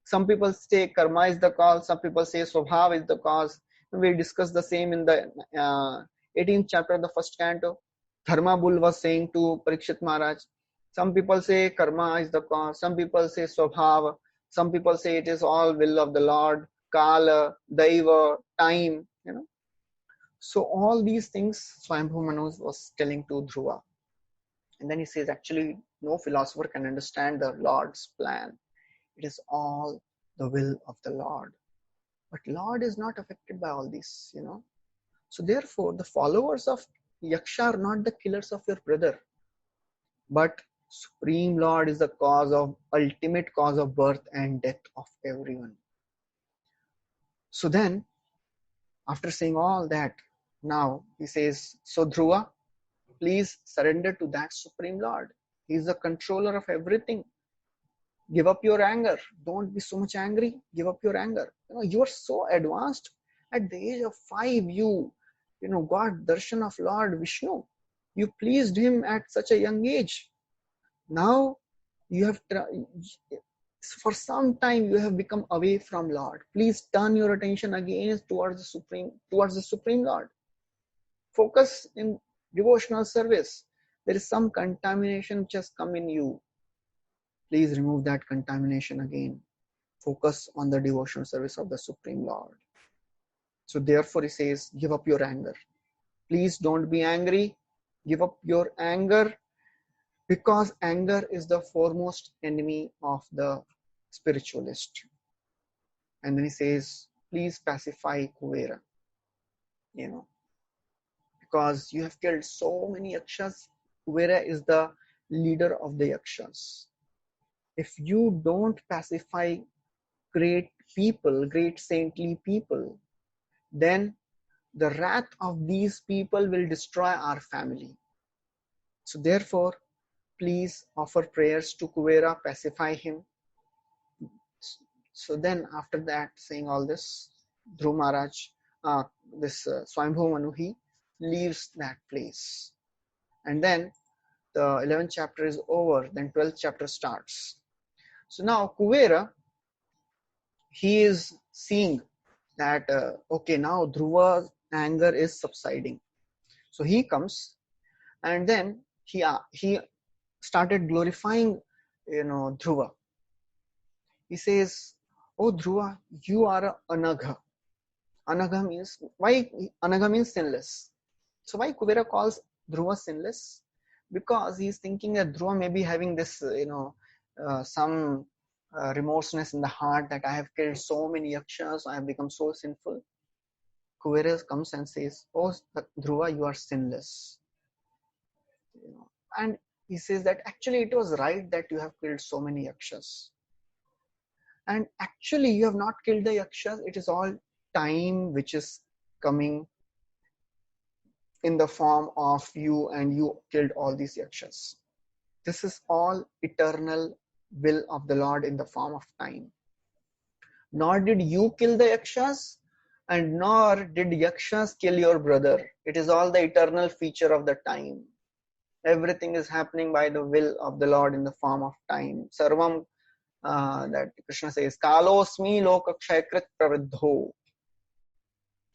Some people say karma is the cause, some people say swabhav is the cause. We discussed the same in the 18th chapter of the first canto. Dharma Bull was saying to Parikshit Maharaj, some people say karma is the cause, some people say swabhav, some people say it is all will of the Lord, kala, daiva, time, So all these things Swayambhu Manu was telling to Dhruva. And then he says, actually, no philosopher can understand the Lord's plan. It is all the will of the Lord. But Lord is not affected by all this, So therefore, the followers of Yaksha are not the killers of your brother. But Supreme Lord is the ultimate cause of birth and death of everyone. So then, after saying all that, now he says, so Dhruva, please surrender to that Supreme Lord. He is the controller of everything. Give up your anger. Don't be so much angry. Give up your anger. You are so advanced. At the age of 5, you got darshan of Lord Vishnu. You pleased him at such a young age. Now you have, for some time, you have become away from Lord. Please turn your attention again towards the Supreme Lord. Focus in devotional service. There is some contamination which has come in you. Please remove that contamination again. Focus on the devotional service of the Supreme Lord. So therefore he says, give up your anger. Please don't be angry. Give up your anger, because anger is the foremost enemy of the spiritualist. And then he says, please pacify Kuvera. Because you have killed so many yakshas. Kuvera is the leader of the yakshas. If you don't pacify great people, great saintly people, then the wrath of these people will destroy our family. So therefore, please offer prayers to Kuvera, pacify him. So then after that, saying all this, Dhruv Maharaj, Swayambhu Manu, he leaves that place. And then the 11th chapter is over, then 12th chapter starts. So now Kuvera, he is seeing that, okay, now Dhruva's anger is subsiding. So he comes and then he started glorifying, Dhruva. He says, oh Dhruva, you are a Anagha. Anagha means, why Anagha means sinless. So why Kuvera calls Dhruva sinless? Because he's thinking that Dhruva may be having this, some remorseness in the heart that I have killed so many yakshas, I have become so sinful. Kuvera comes and says, oh Dhruva, you are sinless. And he says that actually it was right that you have killed so many yakshas. And actually you have not killed the yakshas, it is all time which is coming in the form of you, and you killed all these yakshas. This is all eternal will of the Lord in the form of time. Nor did you kill the yakshas, and nor did yakshas kill your brother. It is all the eternal feature of the time. Everything is happening by the will of the Lord in the form of time. Sarvam, that Krishna says, Kalosmi lokakshayakrit praviddho.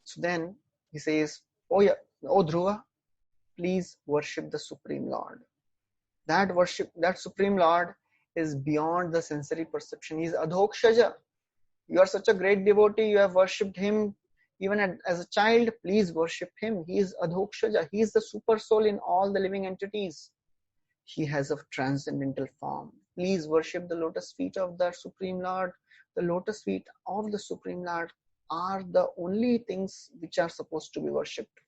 So then he says, oh yeah, oh Dhruva, please worship the Supreme Lord. That worship, that Supreme Lord is beyond the sensory perception. He is Adhokshaja. You are such a great devotee, you have worshipped him even as a child. Please worship him. He is Adhokshaja. He is the super soul in all the living entities. He has a transcendental form. Please worship the lotus feet of the Supreme Lord. The lotus feet of the Supreme Lord are the only things which are supposed to be worshipped.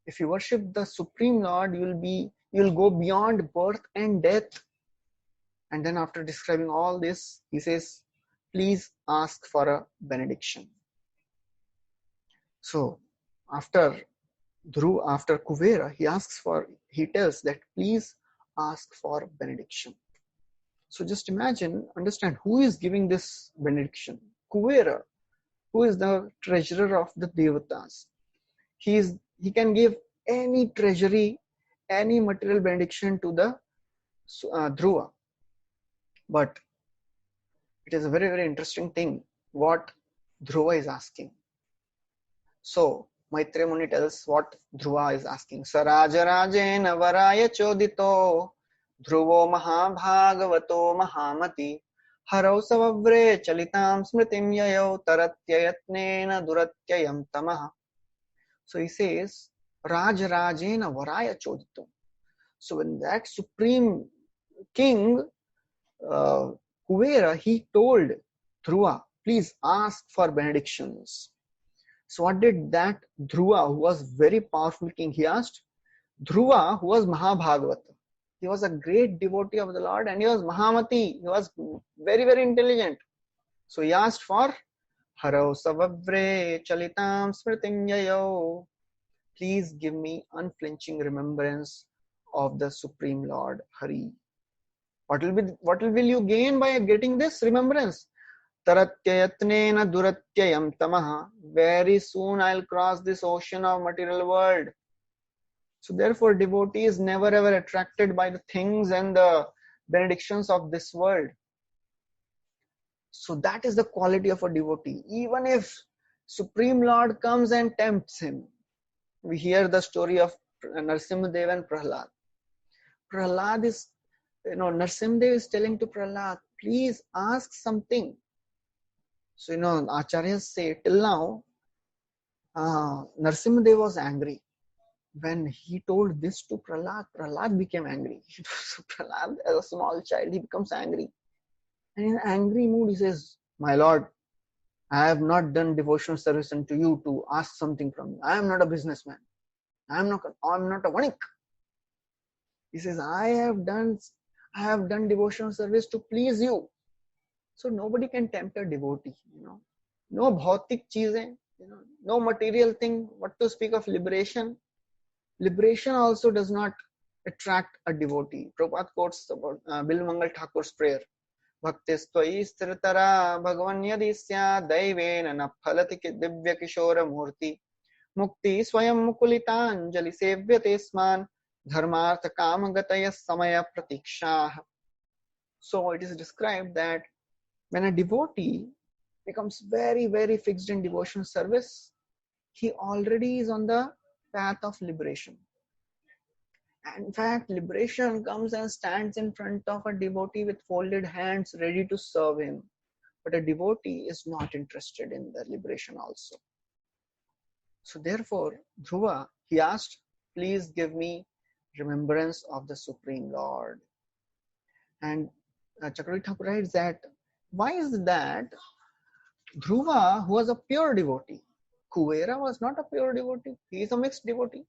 If you worship the Supreme Lord, you will go beyond birth and death. And then after describing all this, he says, please ask for a benediction. So after Kuvera, he tells that please ask for benediction. So just understand who is giving this benediction. Kuvera, who is the treasurer of the Devatas. He can give any treasury, any material benediction to the Dhruva. But it is a very, very interesting thing what Dhruva is asking. So Maitreya Muni tells what Dhruva is asking. Sarajarajena varaya chodito Dhruvo mahabhagavato mahamati harau savavre chalitam smritim yayo taratyayatnena duratyayam tamaha. So he says, Rajarajena varaya chodito. So when that supreme king, Kuvera, he told Dhruva, please ask for benedictions. So what did that Dhruva, who was very powerful king, he asked? Dhruva, who was Mahabhagavata. He was a great devotee of the Lord, and he was Mahamati. He was very, very intelligent. So he asked for Harau Savavre Chalitam Smritim Yayo. Please give me unflinching remembrance of the Supreme Lord Hari. What will you gain by getting this remembrance? Taratyayatnena duratyayam tamaha. Very soon I'll cross this ocean of material world. So therefore, devotee is never ever attracted by the things and the benedictions of this world. So that is the quality of a devotee. Even if Supreme Lord comes and tempts him. We hear the story of Narsimhadev and Prahlad. Narsimhadev is telling to Prahlad, please ask something. So, Acharyas say, till now, Narsimhadev was angry. When he told this to Prahlad, Prahlad became angry. So Prahlad, as a small child, he becomes angry. And in an angry mood, he says, my Lord, I have not done devotional service unto you to ask something from you. I am not a businessman. I am not a vanik. He says, I have done devotional service to please you. So nobody can tempt a devotee, No bhautik cheezein, no material thing. What to speak of liberation? Liberation also does not attract a devotee. Prabhupada quotes about Bil Mangal Thakur's prayer. Bhaktistvai stiritara bhagavan yadisya daivena na phalati divya kishora murti mukti swayam mukulitanjali sevyate sman dharmartha kamagataya samaya pratiksha. So it is described that when a devotee becomes very, very fixed in devotional service, he already is on the path of liberation. And in fact, liberation comes and stands in front of a devotee with folded hands ready to serve him. But a devotee is not interested in the liberation also. So therefore, Dhruva, he asked, please give me remembrance of the Supreme Lord. And Chakravarti Thakur writes that, why is that Dhruva, who was a pure devotee, Kuvera was not a pure devotee, he is a mixed devotee.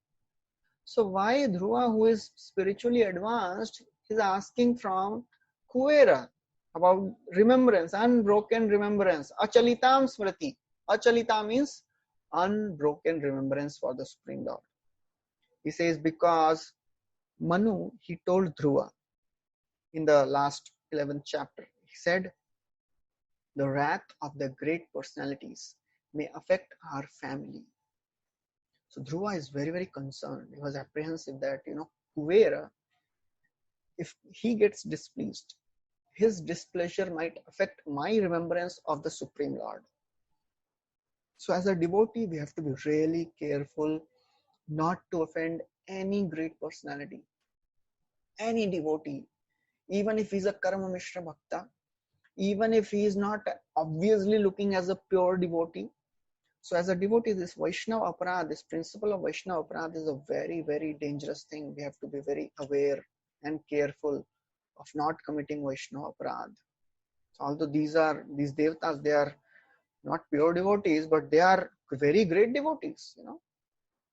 So why Dhruva, who is spiritually advanced, is asking from Kuvera about remembrance, unbroken remembrance, achalitam smriti. Achalita means unbroken remembrance for the Supreme Lord. He says because Manu, he told Dhruva in the last 11th chapter, he said, the wrath of the great personalities may affect our family. So Dhruva is very, very concerned. He was apprehensive that, Kuvera, if he gets displeased, his displeasure might affect my remembrance of the Supreme Lord. So as a devotee, we have to be really careful not to offend any great personality, any devotee, even if he's a Karma Mishra Bhakta, even if he is not obviously looking as a pure devotee. So as a devotee, this Vaishnava Aparad, this principle of Vaishnava Aparad is a very, very dangerous thing. We have to be very aware and careful of not committing Vaishnava Aparad. So although these devatas, they are not pure devotees, but they are very great devotees,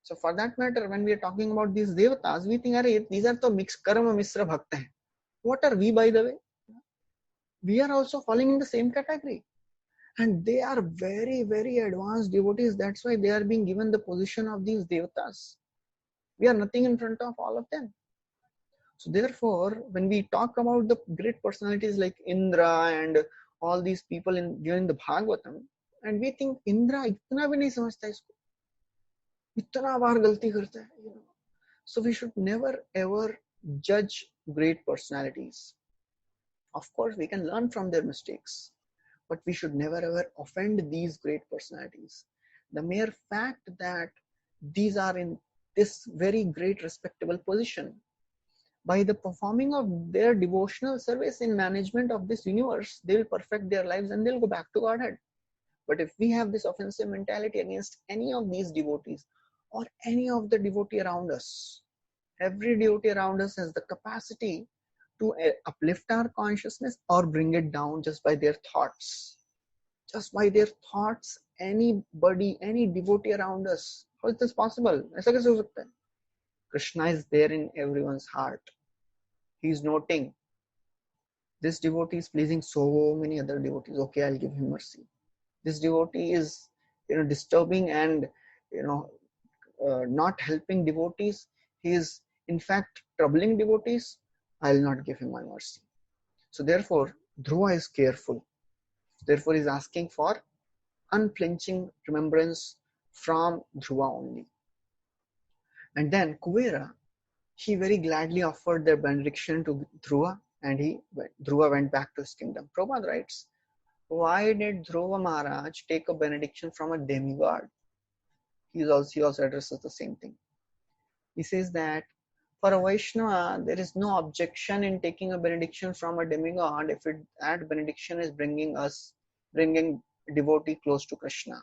So for that matter, when we are talking about these devatas, we think, these are the mixed karma misra bhakta. What are we, by the way? We are also falling in the same category. And they are very, very advanced devotees. That's why they are being given the position of these devatas. We are nothing in front of all of them. So therefore, when we talk about the great personalities like Indra and all these people during the Bhagavatam, and we think Indra itna bhi nahi samajhta isko, itna baar galti karta hai, So we should never ever judge great personalities. Of course, we can learn from their mistakes, but we should never ever offend these great personalities. The mere fact that these are in this very great respectable position, by the performing of their devotional service in management of this universe, they will perfect their lives and they'll go back to Godhead. But if we have this offensive mentality against any of these devotees or any of the devotee around us, every devotee around us has the capacity to uplift our consciousness or bring it down just by their thoughts. Just by their thoughts, anybody, any devotee around us, how is this possible? ऐसा कैसे हो सकता है? Krishna is there in everyone's heart. He is noting, this devotee is pleasing so many other devotees. Okay, I'll give him mercy. This devotee is, disturbing and, not helping devotees. He is, in fact, troubling devotees. I'll not give him my mercy. So therefore, Dhruva is careful. Therefore, he is asking for unflinching remembrance from Dhruva only. And then Kuvera, he very gladly offered their benediction to Dhruva, and Dhruva went back to his kingdom. Prabhupada writes, why did Dhruva Maharaj take a benediction from a demigod? He also addresses the same thing. He says that for a Vaishnava, there is no objection in taking a benediction from a demigod if that benediction is bringing devotee close to Krishna.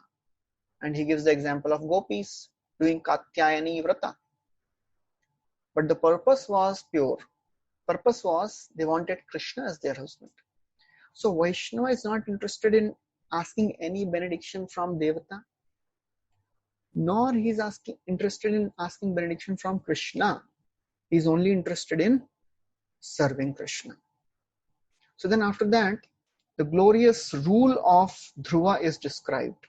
And he gives the example of gopis doing Katyayani Vrata. But the purpose was pure. Purpose was they wanted Krishna as their husband. So Vaishnava is not interested in asking any benediction from Devata, nor he is interested in asking benediction from Krishna. He is only interested in serving Krishna. So then after that, the glorious rule of Dhruva is described.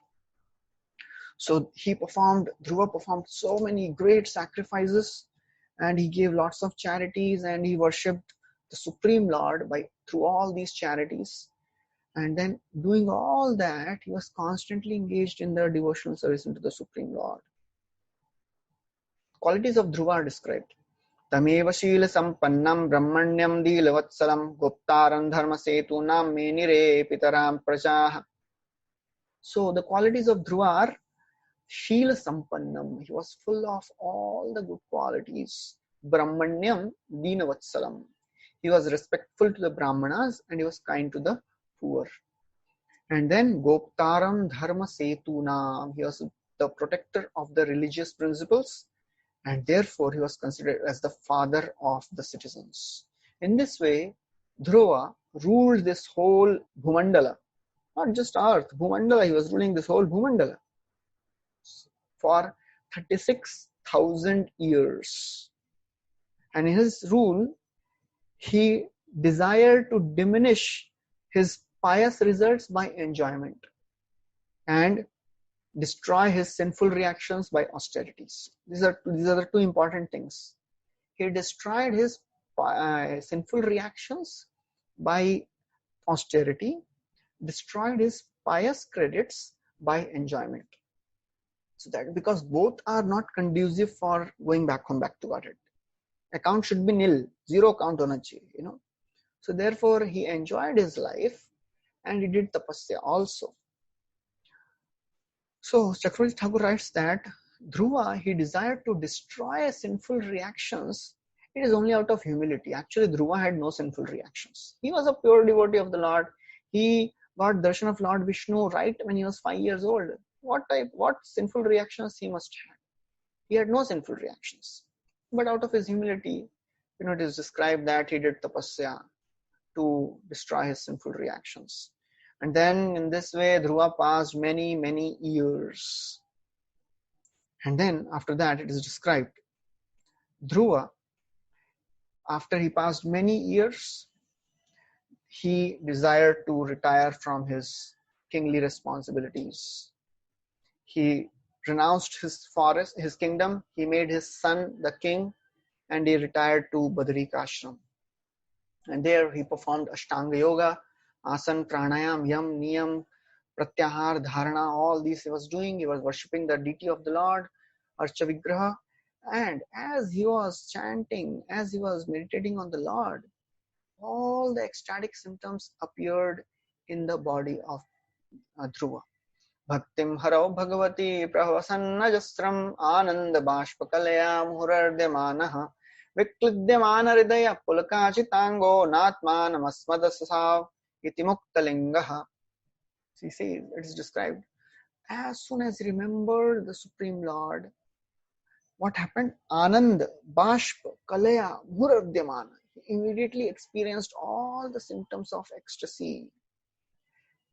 So Dhruva performed so many great sacrifices, and he gave lots of charities, and he worshipped the Supreme Lord through all these charities. And then doing all that, he was constantly engaged in the devotional service into the Supreme Lord. Qualities of Dhruva are described. Tameva Shila Sampannam Brahmanyam Dilavatsalam Guptaram Dharma Setunam Menire Pitaram Prajaha. So the qualities of Dhruva are Shila Sampannam. He was full of all the good qualities. Brahmanyam Dinavatsalam. He was respectful to the Brahmanas and he was kind to the poor. And then Goptaram Dharma Setunam. He was the protector of the religious principles, and therefore he was considered as the father of the citizens. In this way, Dhruva ruled this whole Bhumandala, not just earth, Bhumandala. He was ruling this whole Bhumandala for 36 1,000 years. And in his rule, he desired to diminish his pious results by enjoyment and destroy his sinful reactions by austerities. These are the two important things. He destroyed his sinful reactions by austerity, destroyed his pious credits by enjoyment. So that because both are not conducive for going back to Godhead. Account should be nil, zero account hona chahiye, So therefore he enjoyed his life and he did tapasya also. So Chakravarti Thakur writes that Dhruva, he desired to destroy sinful reactions. It is only out of humility. Actually, Dhruva had no sinful reactions. He was a pure devotee of the Lord. He got darshan of Lord Vishnu right when he was 5 years old. What sinful reactions he must have? He had no sinful reactions. But out of his humility, it is described that he did tapasya to destroy his sinful reactions. And then in this way, Dhruva passed many, many years. And then after that, it is described, Dhruva, after he passed many years, he desired to retire from his kingly responsibilities. He renounced his forest, his kingdom. He made his son the king, and he retired to Badrika Ashram. And there he performed Ashtanga Yoga, Asan, Pranayam, Yam, Niyam, Pratyahar, Dharana, all these he was doing. He was worshipping the deity of the Lord, Archa Vigraha. And as he was chanting, as he was meditating on the Lord, all the ecstatic symptoms appeared in the body of Dhruva. Bhaktim haro bhagavati prahvasannajasram ananda bashpakalaya muhurardhyamanaha viklidhyamana hridaya pulakachitango natmanamasmadasasav iti muktalingaha. He says, it is described, as soon as he remembered the Supreme Lord, what happened? Anand, Bashpa, Kalaya, Muhurdhyamana. He immediately experienced all the symptoms of ecstasy.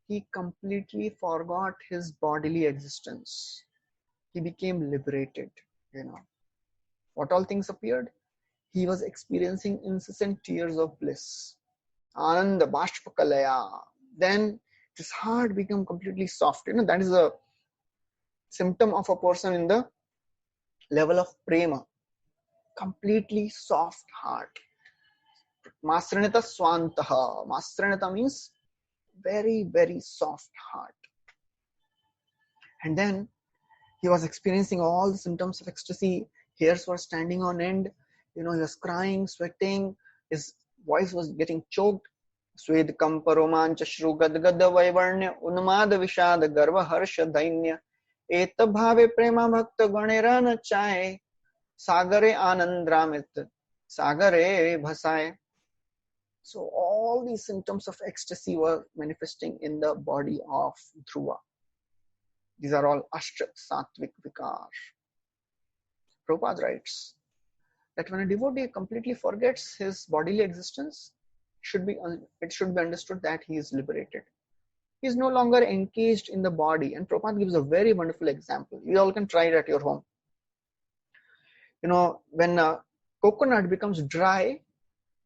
He completely forgot his bodily existence. He became liberated. What all things appeared? He was experiencing incessant tears of bliss. Ananda, Bashpa, Kalaya. Then his heart became completely soft. That is a symptom of a person in the level of prema. Completely soft heart. Masranita swantaha. Masranita means very, very soft heart. And then he was experiencing all the symptoms of ecstasy. Hairs were standing on end. He was crying, sweating. His voice was getting choked. Swed kampa romancha shru gadgada vaivarnya unmada vishada garva harsha dainya eta bhave prema bhakta ganera nachaye sagare anandramit sagare bhasaye. So all these symptoms of ecstasy were manifesting in the body of Dhruva. These are all Ashtra Sattvic Vikar. Prabhupada writes that when a devotee completely forgets his bodily existence, it should be understood that he is liberated. He is no longer engaged in the body. And Prabhupada gives a very wonderful example. You all can try it at your home. When a coconut becomes dry,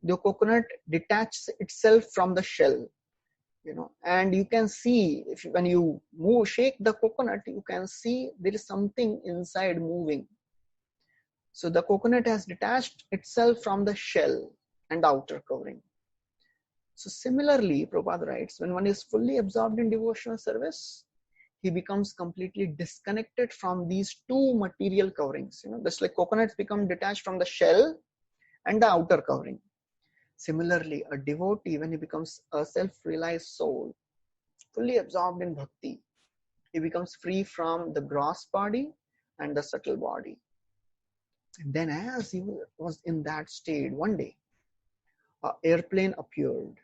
the coconut detaches itself from the shell. And you can see, when you shake the coconut, you can see there is something inside moving. So the coconut has detached itself from the shell and outer covering. So similarly, Prabhupada writes, when one is fully absorbed in devotional service, he becomes completely disconnected from these two material coverings. Just like coconuts become detached from the shell and the outer covering. Similarly, a devotee, when he becomes a self-realized soul, fully absorbed in bhakti, he becomes free from the gross body and the subtle body. And then as he was in that state, one day, an airplane appeared.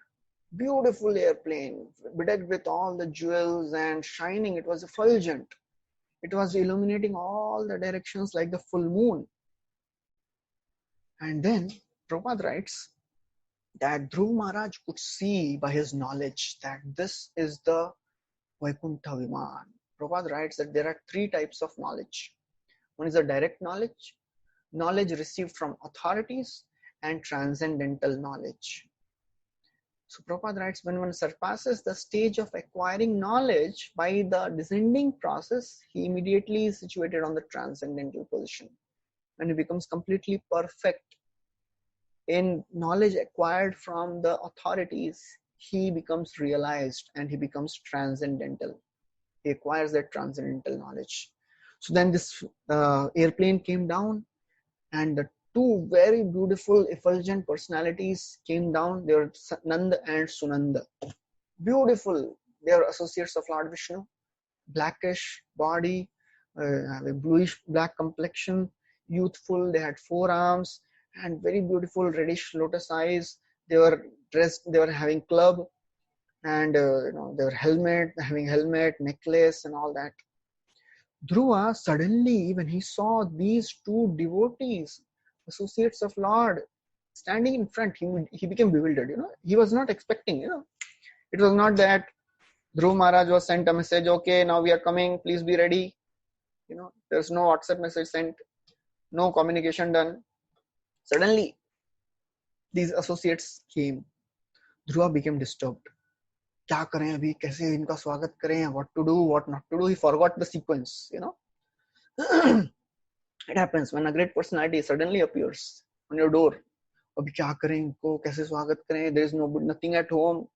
Beautiful airplane, bedecked with all the jewels and shining. It was effulgent. It was illuminating all the directions like the full moon. And then Prabhupada writes that Dhruv Maharaj could see by his knowledge that this is the Vaikuntha Viman. Prabhupada writes that there are three types of knowledge. One is the direct knowledge, knowledge received from authorities, and transcendental knowledge. So Prabhupada writes, when one surpasses the stage of acquiring knowledge by the descending process, he immediately is situated on the transcendental position. When he becomes completely perfect in knowledge acquired from the authorities, he becomes realized and he becomes transcendental. He acquires that transcendental knowledge. So then this airplane came down, and the two very beautiful effulgent personalities came down. They were Nanda and Sunanda. Beautiful. They are associates of Lord Vishnu. Blackish body, a bluish black complexion, youthful. They had forearms and very beautiful reddish lotus eyes. They were dressed, they were having club, and they were having helmet, necklace, and all that. Dhruva, suddenly, when he saw these two devotees, associates of Lord, standing in front, he became bewildered. He was not expecting. It was not that Dhruv Maharaj was sent a message, okay, now we are coming, please be ready. There's no WhatsApp message sent, no communication done. Suddenly, these associates came. Dhruva became disturbed. क्या करें अभी, कैसे इनका स्वागत करें, what to do, what not to do. He forgot the sequence. It happens when a great personality suddenly appears on your door. अभी क्या करें इनको, कैसे स्वागत करें, there is nothing at home.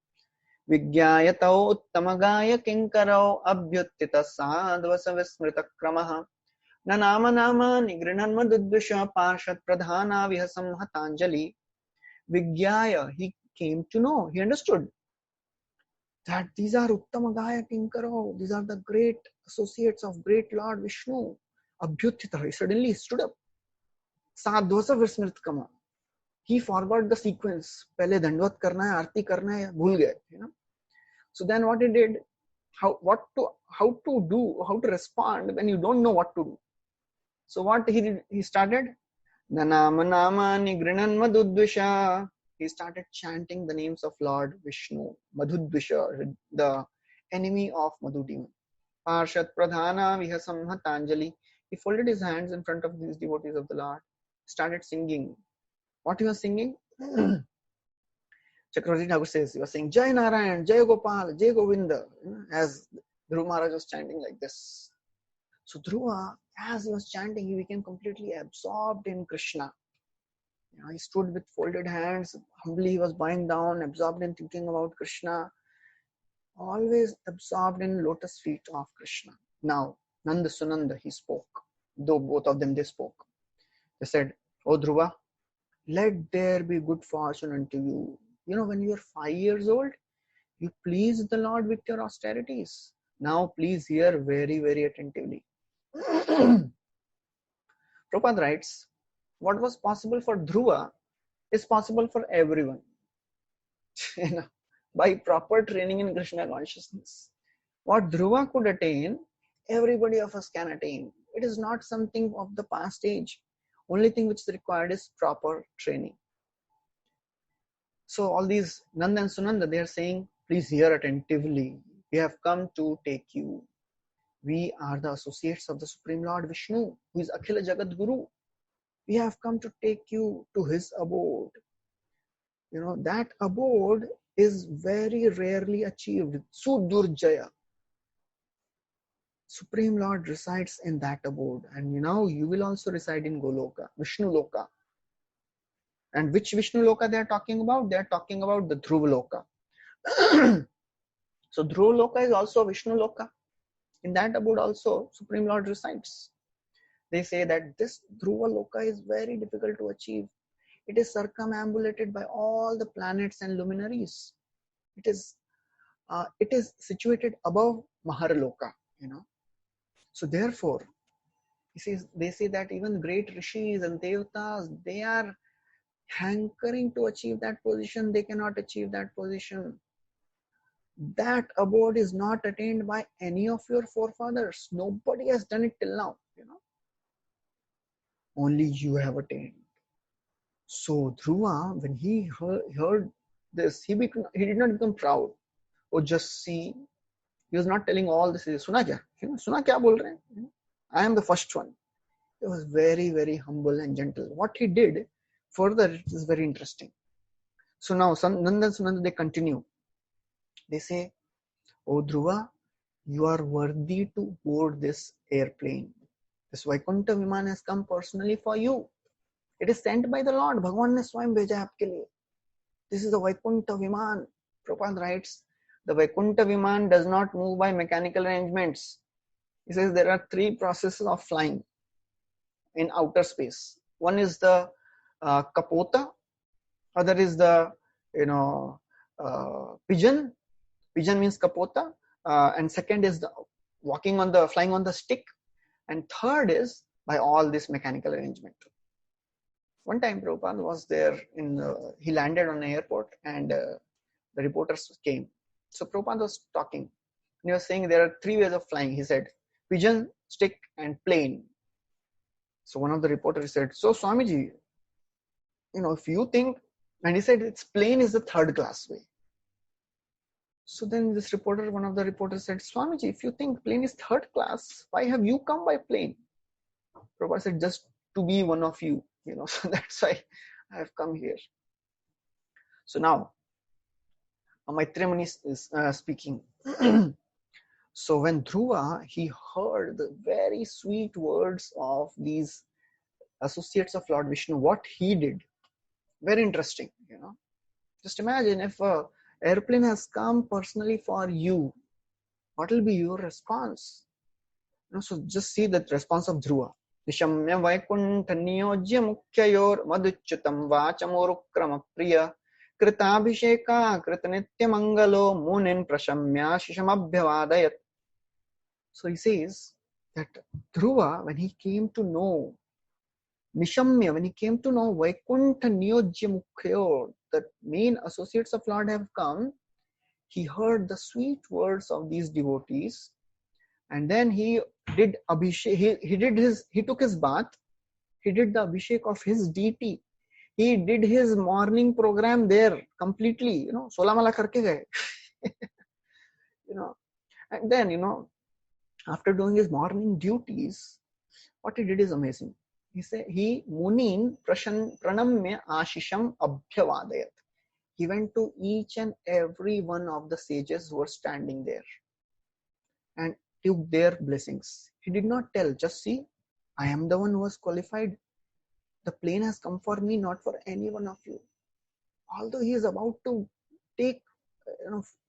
विज्ञायतौ उत्तमगाय किंकरौ अभ्युत्थितः साध्वस विस्मृतक्रमः न नाम नामानि गृह्णन्मदुद्विष पार्षद प्रधाना विहसं हतांजलि. Vigyaya, he came to know, he understood that these are Uttamagaya Kinkaro, these are the great associates of great Lord Vishnu. Abhyuthita, he suddenly stood up. Sadhvasa Vismritkama. He forgot the sequence. Pehle Dandvat karna hai, Aarti karna hai, bhul gaye. So then what he did, how to respond when you don't know what to do. So what he did, he started Nanama Namani Grinan Madhudvisha. He started chanting the names of Lord Vishnu, Madhudvisha, the enemy of Madhu demon. Parshat Pradhana Vihasam Hatanjali. He folded his hands in front of these devotees of the Lord, started singing. What he was singing? Chakravarti Thakur says, he was saying Jai Narayan, Jai Gopal, Jai Govinda, as Dhruva Maharaj was chanting like this. So Dhruva, as he was chanting, he became completely absorbed in Krishna. He stood with folded hands, humbly he was bowing down, absorbed in thinking about Krishna, always absorbed in lotus feet of Krishna. Now, Nanda Sunanda, he spoke, though both of them they spoke. They said, "O Dhruva, let there be good fortune unto you. When you are 5 years old, you pleased the Lord with your austerities. Now please hear very, very attentively." Prabhupada writes, what was possible for Dhruva is possible for everyone. By proper training in Krishna consciousness. What Dhruva could attain, everybody of us can attain. It is not something of the past age. Only thing which is required is proper training. So all these Nanda and Sunanda, they are saying, please hear attentively. We have come to take you. We are the associates of the Supreme Lord Vishnu, who is Akhila Jagat Guru. We have come to take you to his abode. That abode is very rarely achieved. Sudurjaya. Supreme Lord resides in that abode. And you will also reside in Goloka, Vishnu Loka. And which Vishnu Loka they are talking about? They are talking about the Dhruva Loka. So Dhruva Loka is also Vishnu Loka. In that abode also Supreme Lord resides. They say that this Dhruva Loka is very difficult to achieve. It is circumambulated by all the planets and luminaries. It is situated above Maharaloka, So therefore, they say that even great rishis and devatas, they are hankering to achieve that position. They cannot achieve that position. That abode is not attained by any of your forefathers. Nobody has done it till now, Only you have attained. So Dhruva, when he heard this, he did not become proud. Or just see. He was not telling all this. Suna kya? Suna kya bol rahe hain? I am the first one. He was very, very humble and gentle. What he did further is very interesting. So now Nanda and Sunanda, they continue. They say, "Oh Dhruva, you are worthy to board this airplane. This Vaikuntha Viman has come personally for you. It is sent by the Lord. Bhagwan ne swayam bheja aapke liye. This is the Vaikuntha Viman." Prabhupada writes, the Vaikuntha Viman does not move by mechanical arrangements. He says there are three processes of flying in outer space. One is the kapota, other is the pigeon. Pigeon means kapota, and second is the flying on the stick, and third is by all this mechanical arrangement. One time Prabhupada was there he landed on an airport, and the reporters came. So Prabhupada was talking, and he was saying there are three ways of flying. He said pigeon, stick, and plane. So one of the reporters said, "So Swamiji, if you think," and he said, "It's plane is the third class way." So then one of the reporters said, "Swamiji, if you think plane is third class, why have you come by plane?" Prabhupada said, "Just to be one of you, so that's why I have come here." So now, Maitreya Muni is speaking. So when Dhruva, he heard the very sweet words of these associates of Lord Vishnu, what he did, very interesting, Just imagine if a airplane has come personally for you, what will be your response? So just see the response of Dhruva. Nishamya Vaikuntha Niyojya Mukhyayor Madhuchutam Vachamorukram Priya Kritabhisheka Kritanitya Mangalo Munin Prashamya Shishamabhyavadayat. So he says that Dhruva, when he came to know Nishamya, when he came to know Vaikuntha Niyojya Mukhyayor, the main associates of Lord have come, he heard the sweet words of these devotees, and then he did abhishek. He took his bath. He did the abhishek of his deity. He did his morning program there completely. Sola mala karke gaye. And then after doing his morning duties, what he did is amazing. He said he munin pranamya ashisham abhyavadayat. He went to each and every one of the sages who were standing there and took their blessings. He did not tell, just see, I am the one who was qualified. The plane has come for me, not for any one of you. Although he is about to take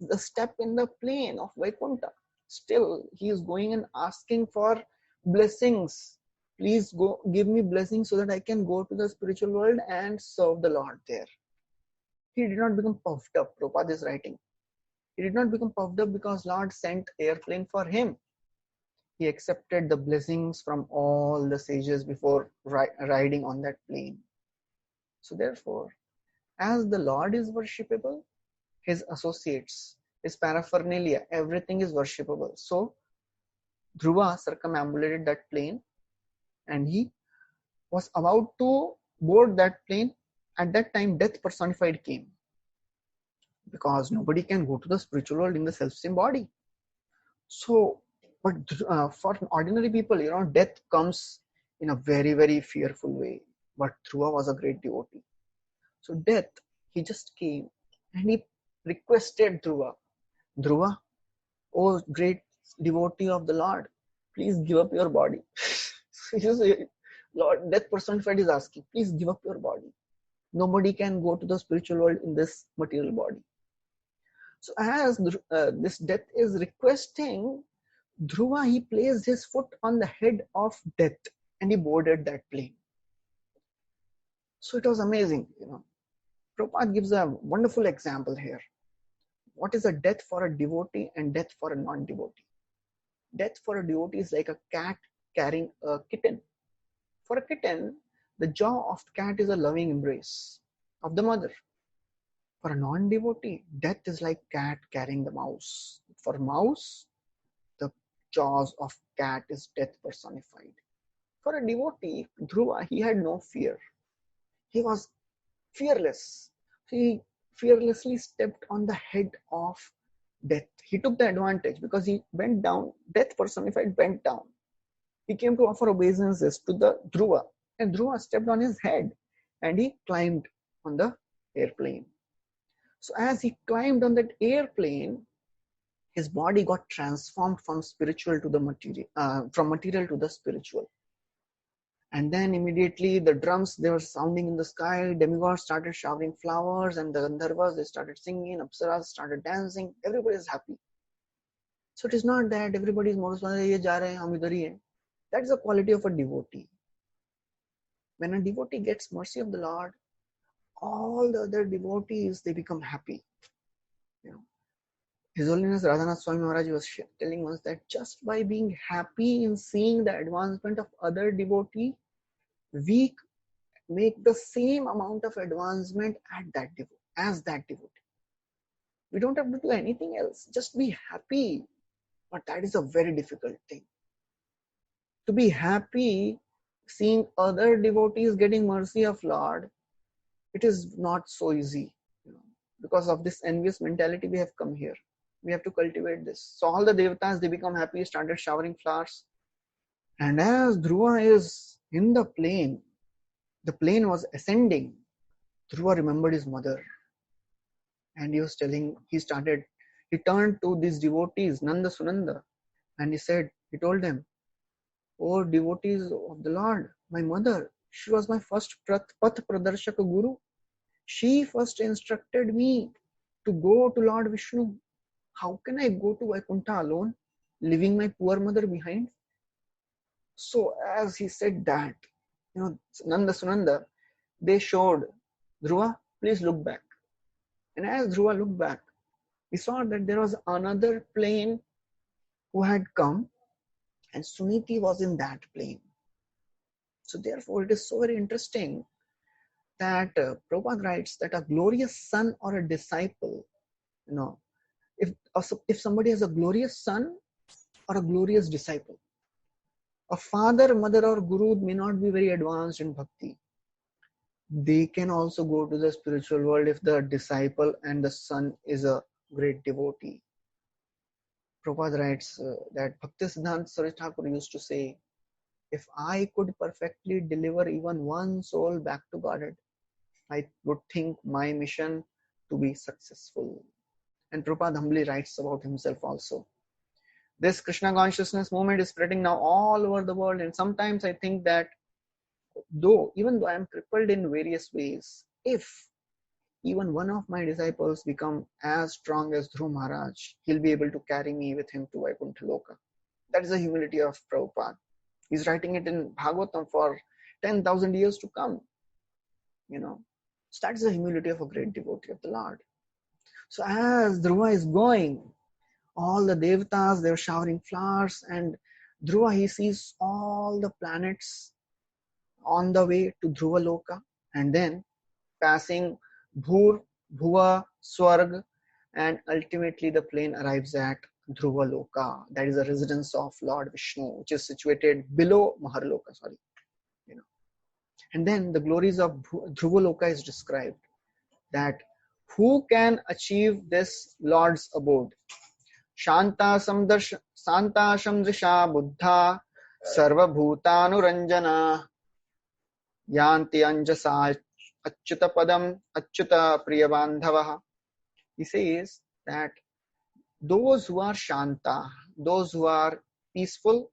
the step in the plane of Vaikuntha, still he is going and asking for blessings. Please go give me blessings so that I can go to the spiritual world and serve the Lord there. He did not become puffed up. Prabhupada is writing. He did not become puffed up because Lord sent airplane for him. He accepted the blessings from all the sages before riding on that plane. So therefore, as the Lord is worshipable, his associates, his paraphernalia, everything is worshipable. So Dhruva circumambulated that plane, and he was about to board that plane. At that time, death personified came, because nobody can go to the spiritual world in the self-same body. So, but for ordinary people, death comes in a very, very fearful way. But Dhruva was a great devotee. So death, he just came and he requested Dhruva, oh great devotee of the Lord, please give up your body. Lord, death personified is asking, please give up your body. Nobody can go to the spiritual world in this material body. So as this death is requesting, Dhruva, he placed his foot on the head of death and he boarded that plane. So it was amazing, Prabhupada gives a wonderful example here. What is a death for a devotee and death for a non-devotee? Death for a devotee is like a cat carrying a kitten. For a kitten, the jaw of the cat is a loving embrace of the mother. For a non-devotee, death is like cat carrying the mouse. For mouse, the jaws of cat is death personified. For a devotee, Dhruva, he had no fear. He was fearless. He fearlessly stepped on the head of death. He took the advantage because he went down. Death personified went down. He came to offer obeisances to the Dhruva, and Dhruva stepped on his head and he climbed on the airplane. So as he climbed on that airplane, his body got transformed from spiritual to the material, from material to the spiritual. And then immediately the drums, they were sounding in the sky, demigods started showering flowers, and the Gandharvas, they started singing, Apsaras started dancing, everybody is happy. So it is not that everybody is motorcycle, ye ja rahe hain, hum idhar hi hain. That is the quality of a devotee. When a devotee gets mercy of the Lord, all the other devotees, they become happy. You know, His Holiness Radhanath Swami Maharaj was telling us that just by being happy in seeing the advancement of other devotee, we make the same amount of advancement as that devotee. We don't have to do anything else. Just be happy. But that is a very difficult thing. To be happy seeing other devotees getting mercy of Lord, it is not so easy. Because of this envious mentality, we have come here. We have to cultivate this. So all the devatas, they become happy, started showering flowers. And as Dhruva is in the plane was ascending. Dhruva remembered his mother. And he was telling, he turned to these devotees, Nanda Sunanda, and he told them, "Oh devotees of the Lord, my mother, she was my first Path Pradarshaka Guru. She first instructed me to go to Lord Vishnu. How can I go to Vaikuntha alone, leaving my poor mother behind?" So as he said that, Nanda Sunanda, they showed, "Dhruva, please look back." And as Dhruva looked back, he saw that there was another plane who had come, and Suniti was in that plane. So therefore, it is so very interesting that Prabhupada writes that a glorious son or a disciple, if somebody has a glorious son or a glorious disciple, a father, mother or guru may not be very advanced in bhakti. They can also go to the spiritual world if the disciple and the son is a great devotee. Prabhupada writes that Bhaktisiddhanta Saraswati Thakur used to say, "If I could perfectly deliver even one soul back to Godhead, I would think my mission to be successful." And Prabhupada humbly writes about himself also. This Krishna consciousness movement is spreading now all over the world, and sometimes I think that even though I am crippled in various ways, if even one of my disciples become as strong as Dhruv Maharaj, he'll be able to carry me with him to Vaikuntha Loka. That is the humility of Prabhupada. He's writing it in Bhagavatam for 10,000 years to come. So that's the humility of a great devotee of the Lord. So as Dhruva is going, all the devatas, they're showering flowers, and Dhruva, he sees all the planets on the way to Dhruva Loka, and then passing Bhur, Bhuva, Swarg, and ultimately the plane arrives at Dhruva Loka. That is the residence of Lord Vishnu, which is situated below Maharloka. And then the glories of Dhruva Loka is described, that who can achieve this Lord's abode? Shanta Samdrisha Buddha Sarva Bhutanuranjana Yanti Anjasa Achyuta Padam Achyuta Priyabandhavaha. He says that those who are Shanta, those who are peaceful,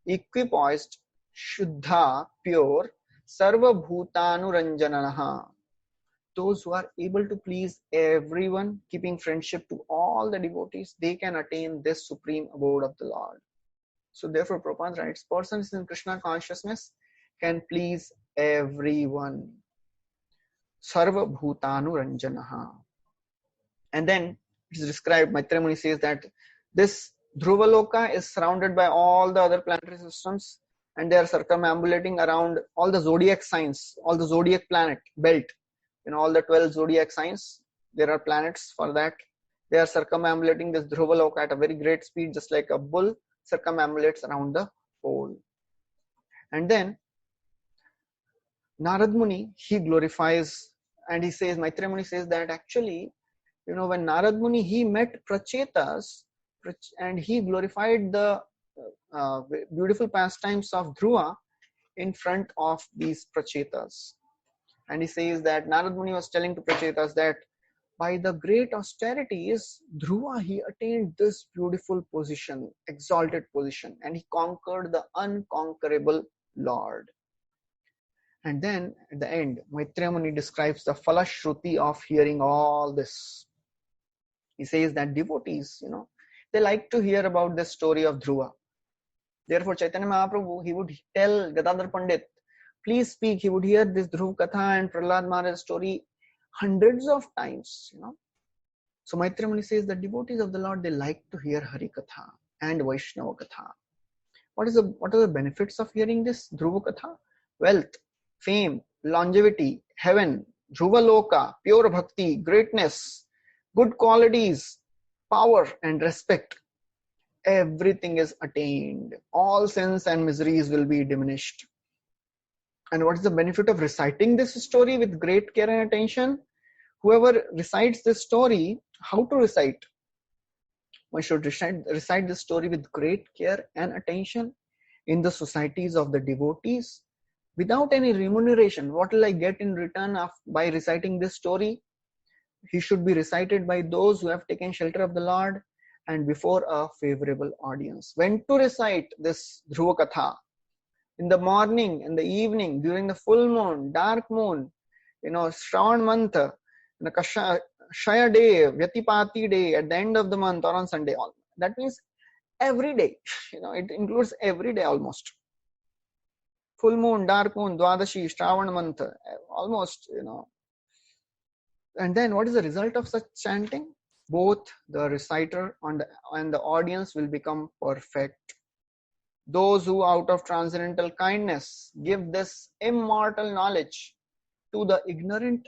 equipoised, Shuddha, pure, Sarva Bhutanuranjanaha, those who are able to please everyone, keeping friendship to all the devotees, they can attain this supreme abode of the Lord. So therefore, Prabhupada writes, persons in Krishna consciousness can please everyone. Sarva Bhutanu Ranjanaha. And then it is described, Maitreya Muni says that this Dhruva Loka is surrounded by all the other planetary systems, and they are circumambulating around all the zodiac signs, all the zodiac planet belt. All the 12 zodiac signs, there are planets for that. They are circumambulating this Dhruva Loka at a very great speed, just like a bull circumambulates around the pole. And then Narad Muni, he glorifies, and he says, Maitreya Muni says that actually, when Narad Muni, he met Prachetas, and he glorified the beautiful pastimes of Dhruva in front of these prachetas. And he says that Narad Muni was telling to prachetas that by the great austerities, Dhruva, he attained this beautiful position, exalted position, and he conquered the unconquerable Lord. And then at the end, Maitreya Muni describes the falashruti of hearing all this. He says that devotees, they like to hear about the story of Dhruva. Therefore, Chaitanya Mahaprabhu, he would tell Gadadhar Pandit, please speak. He would hear this Dhruv Katha and Prahlad Maharaj's story hundreds of times, So Maitreya Muni says that devotees of the Lord, they like to hear Hari Katha and Vaishnava Katha. What are the benefits of hearing this Dhruva Katha? Wealth, fame, longevity, heaven, Dhruva Loka, pure bhakti, greatness, good qualities, power and respect. Everything is attained. All sins and miseries will be diminished. And what is the benefit of reciting this story with great care and attention? Whoever recites this story, how to recite? One should recite this story with great care and attention in the societies of the devotees without any remuneration. What will I get in return by reciting this story? He should be recited by those who have taken shelter of the Lord and before a favorable audience. When to recite this Dhruva Katha? In the morning, in the evening, during the full moon, dark moon, Shravan month, Kashaya day, Vyatipati day, at the end of the month or on Sunday. That means every day. It includes every day almost. Full moon, dark moon, Dwadashi, Shravan month, almost, And then what is the result of such chanting? Both the reciter and the audience will become perfect. Those who out of transcendental kindness give this immortal knowledge to the ignorant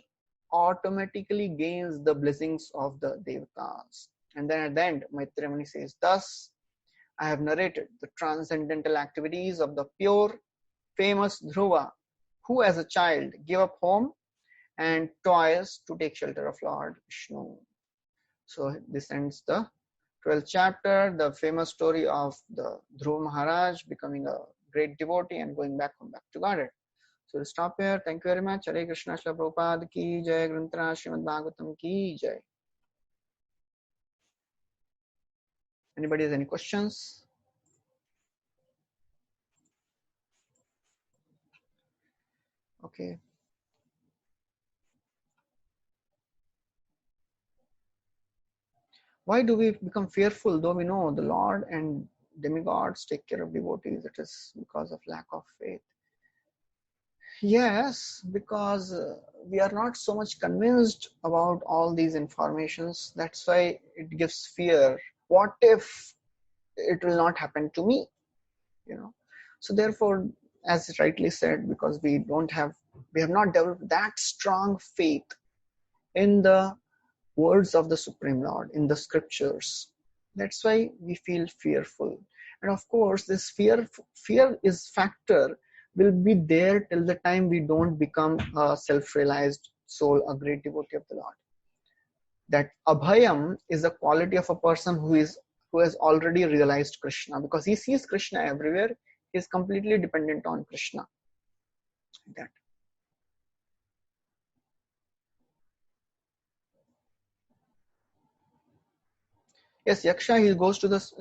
automatically gains the blessings of the devatas. And then at the end, Maitreya Muni says, thus I have narrated the transcendental activities of the pure, famous Dhruva, who as a child gave up home and toils to take shelter of Lord Vishnu. So this ends the 12th chapter, the famous story of the Dhruva Maharaj becoming a great devotee and going back to Godhead. So we'll stop here. Thank you very much. Hare Krishna, Srila Prabhupada ki jai, Granthara Srimad Bhagavatam ki jai. Anybody has any questions? Okay. Why do we become fearful though we know the Lord and demigods take care of devotees? It is because of lack of faith. Yes, because we are not so much convinced about all these informations. That's why it gives fear. What if it will not happen to me? So therefore, as rightly said, because we have not developed that strong faith in the words of the Supreme Lord, in the scriptures. That's why we feel fearful. And of course, this fear is factor will be there till the time we don't become a self-realized soul, a great devotee of the Lord. That abhayam is a quality of a person who has already realized Krishna, because he sees Krishna everywhere. He is completely dependent on Krishna. That. Yes, Yaksha,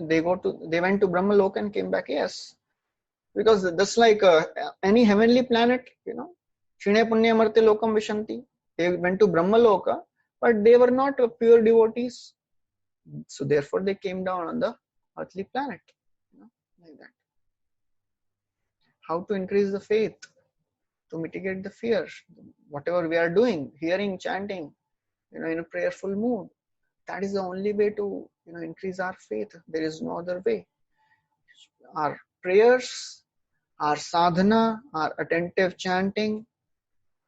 they went to Brahmaloka and came back. Yes. Because just like any heavenly planet, Shrine Punya Marte Lokam Vishanti. They went to Brahmaloka, but they were not pure devotees. So therefore they came down on the earthly planet. Like that. How to increase the faith? To mitigate the fear. Whatever we are doing, hearing, chanting, in a prayerful mood. That is the only way to increase our faith. There is no other way. Our prayers, our sadhana, our attentive chanting,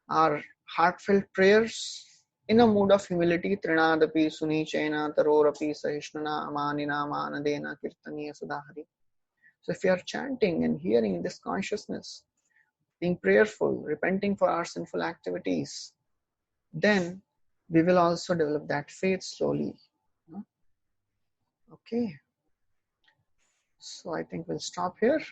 our heartfelt prayers in a mood of humility. Trinadapi sunichena tarorapi sahishnana amanina manadena kirtaniya sudahari. So if we are chanting and hearing this consciousness, being prayerful, repenting for our sinful activities, then we will also develop that faith slowly. Okay. So I think we'll stop here.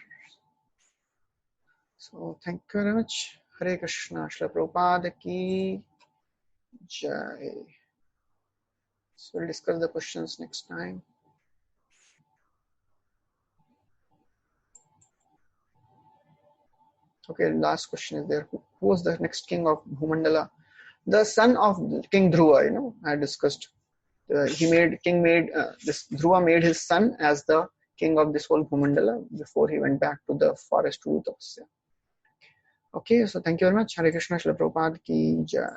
So thank you very much. Hare Krishna. Srila Prabhupada ki jai. So we'll discuss the questions next time. Okay, last question is there. Who was the next king of Bhumandala? The son of King Dhruva, I discussed. This Dhruva made his son as the king of this whole Bhumandala before he went back to the forest to do tapasya. Okay, so thank you very much. Hare Krishna. Srila Prabhupada ki jai.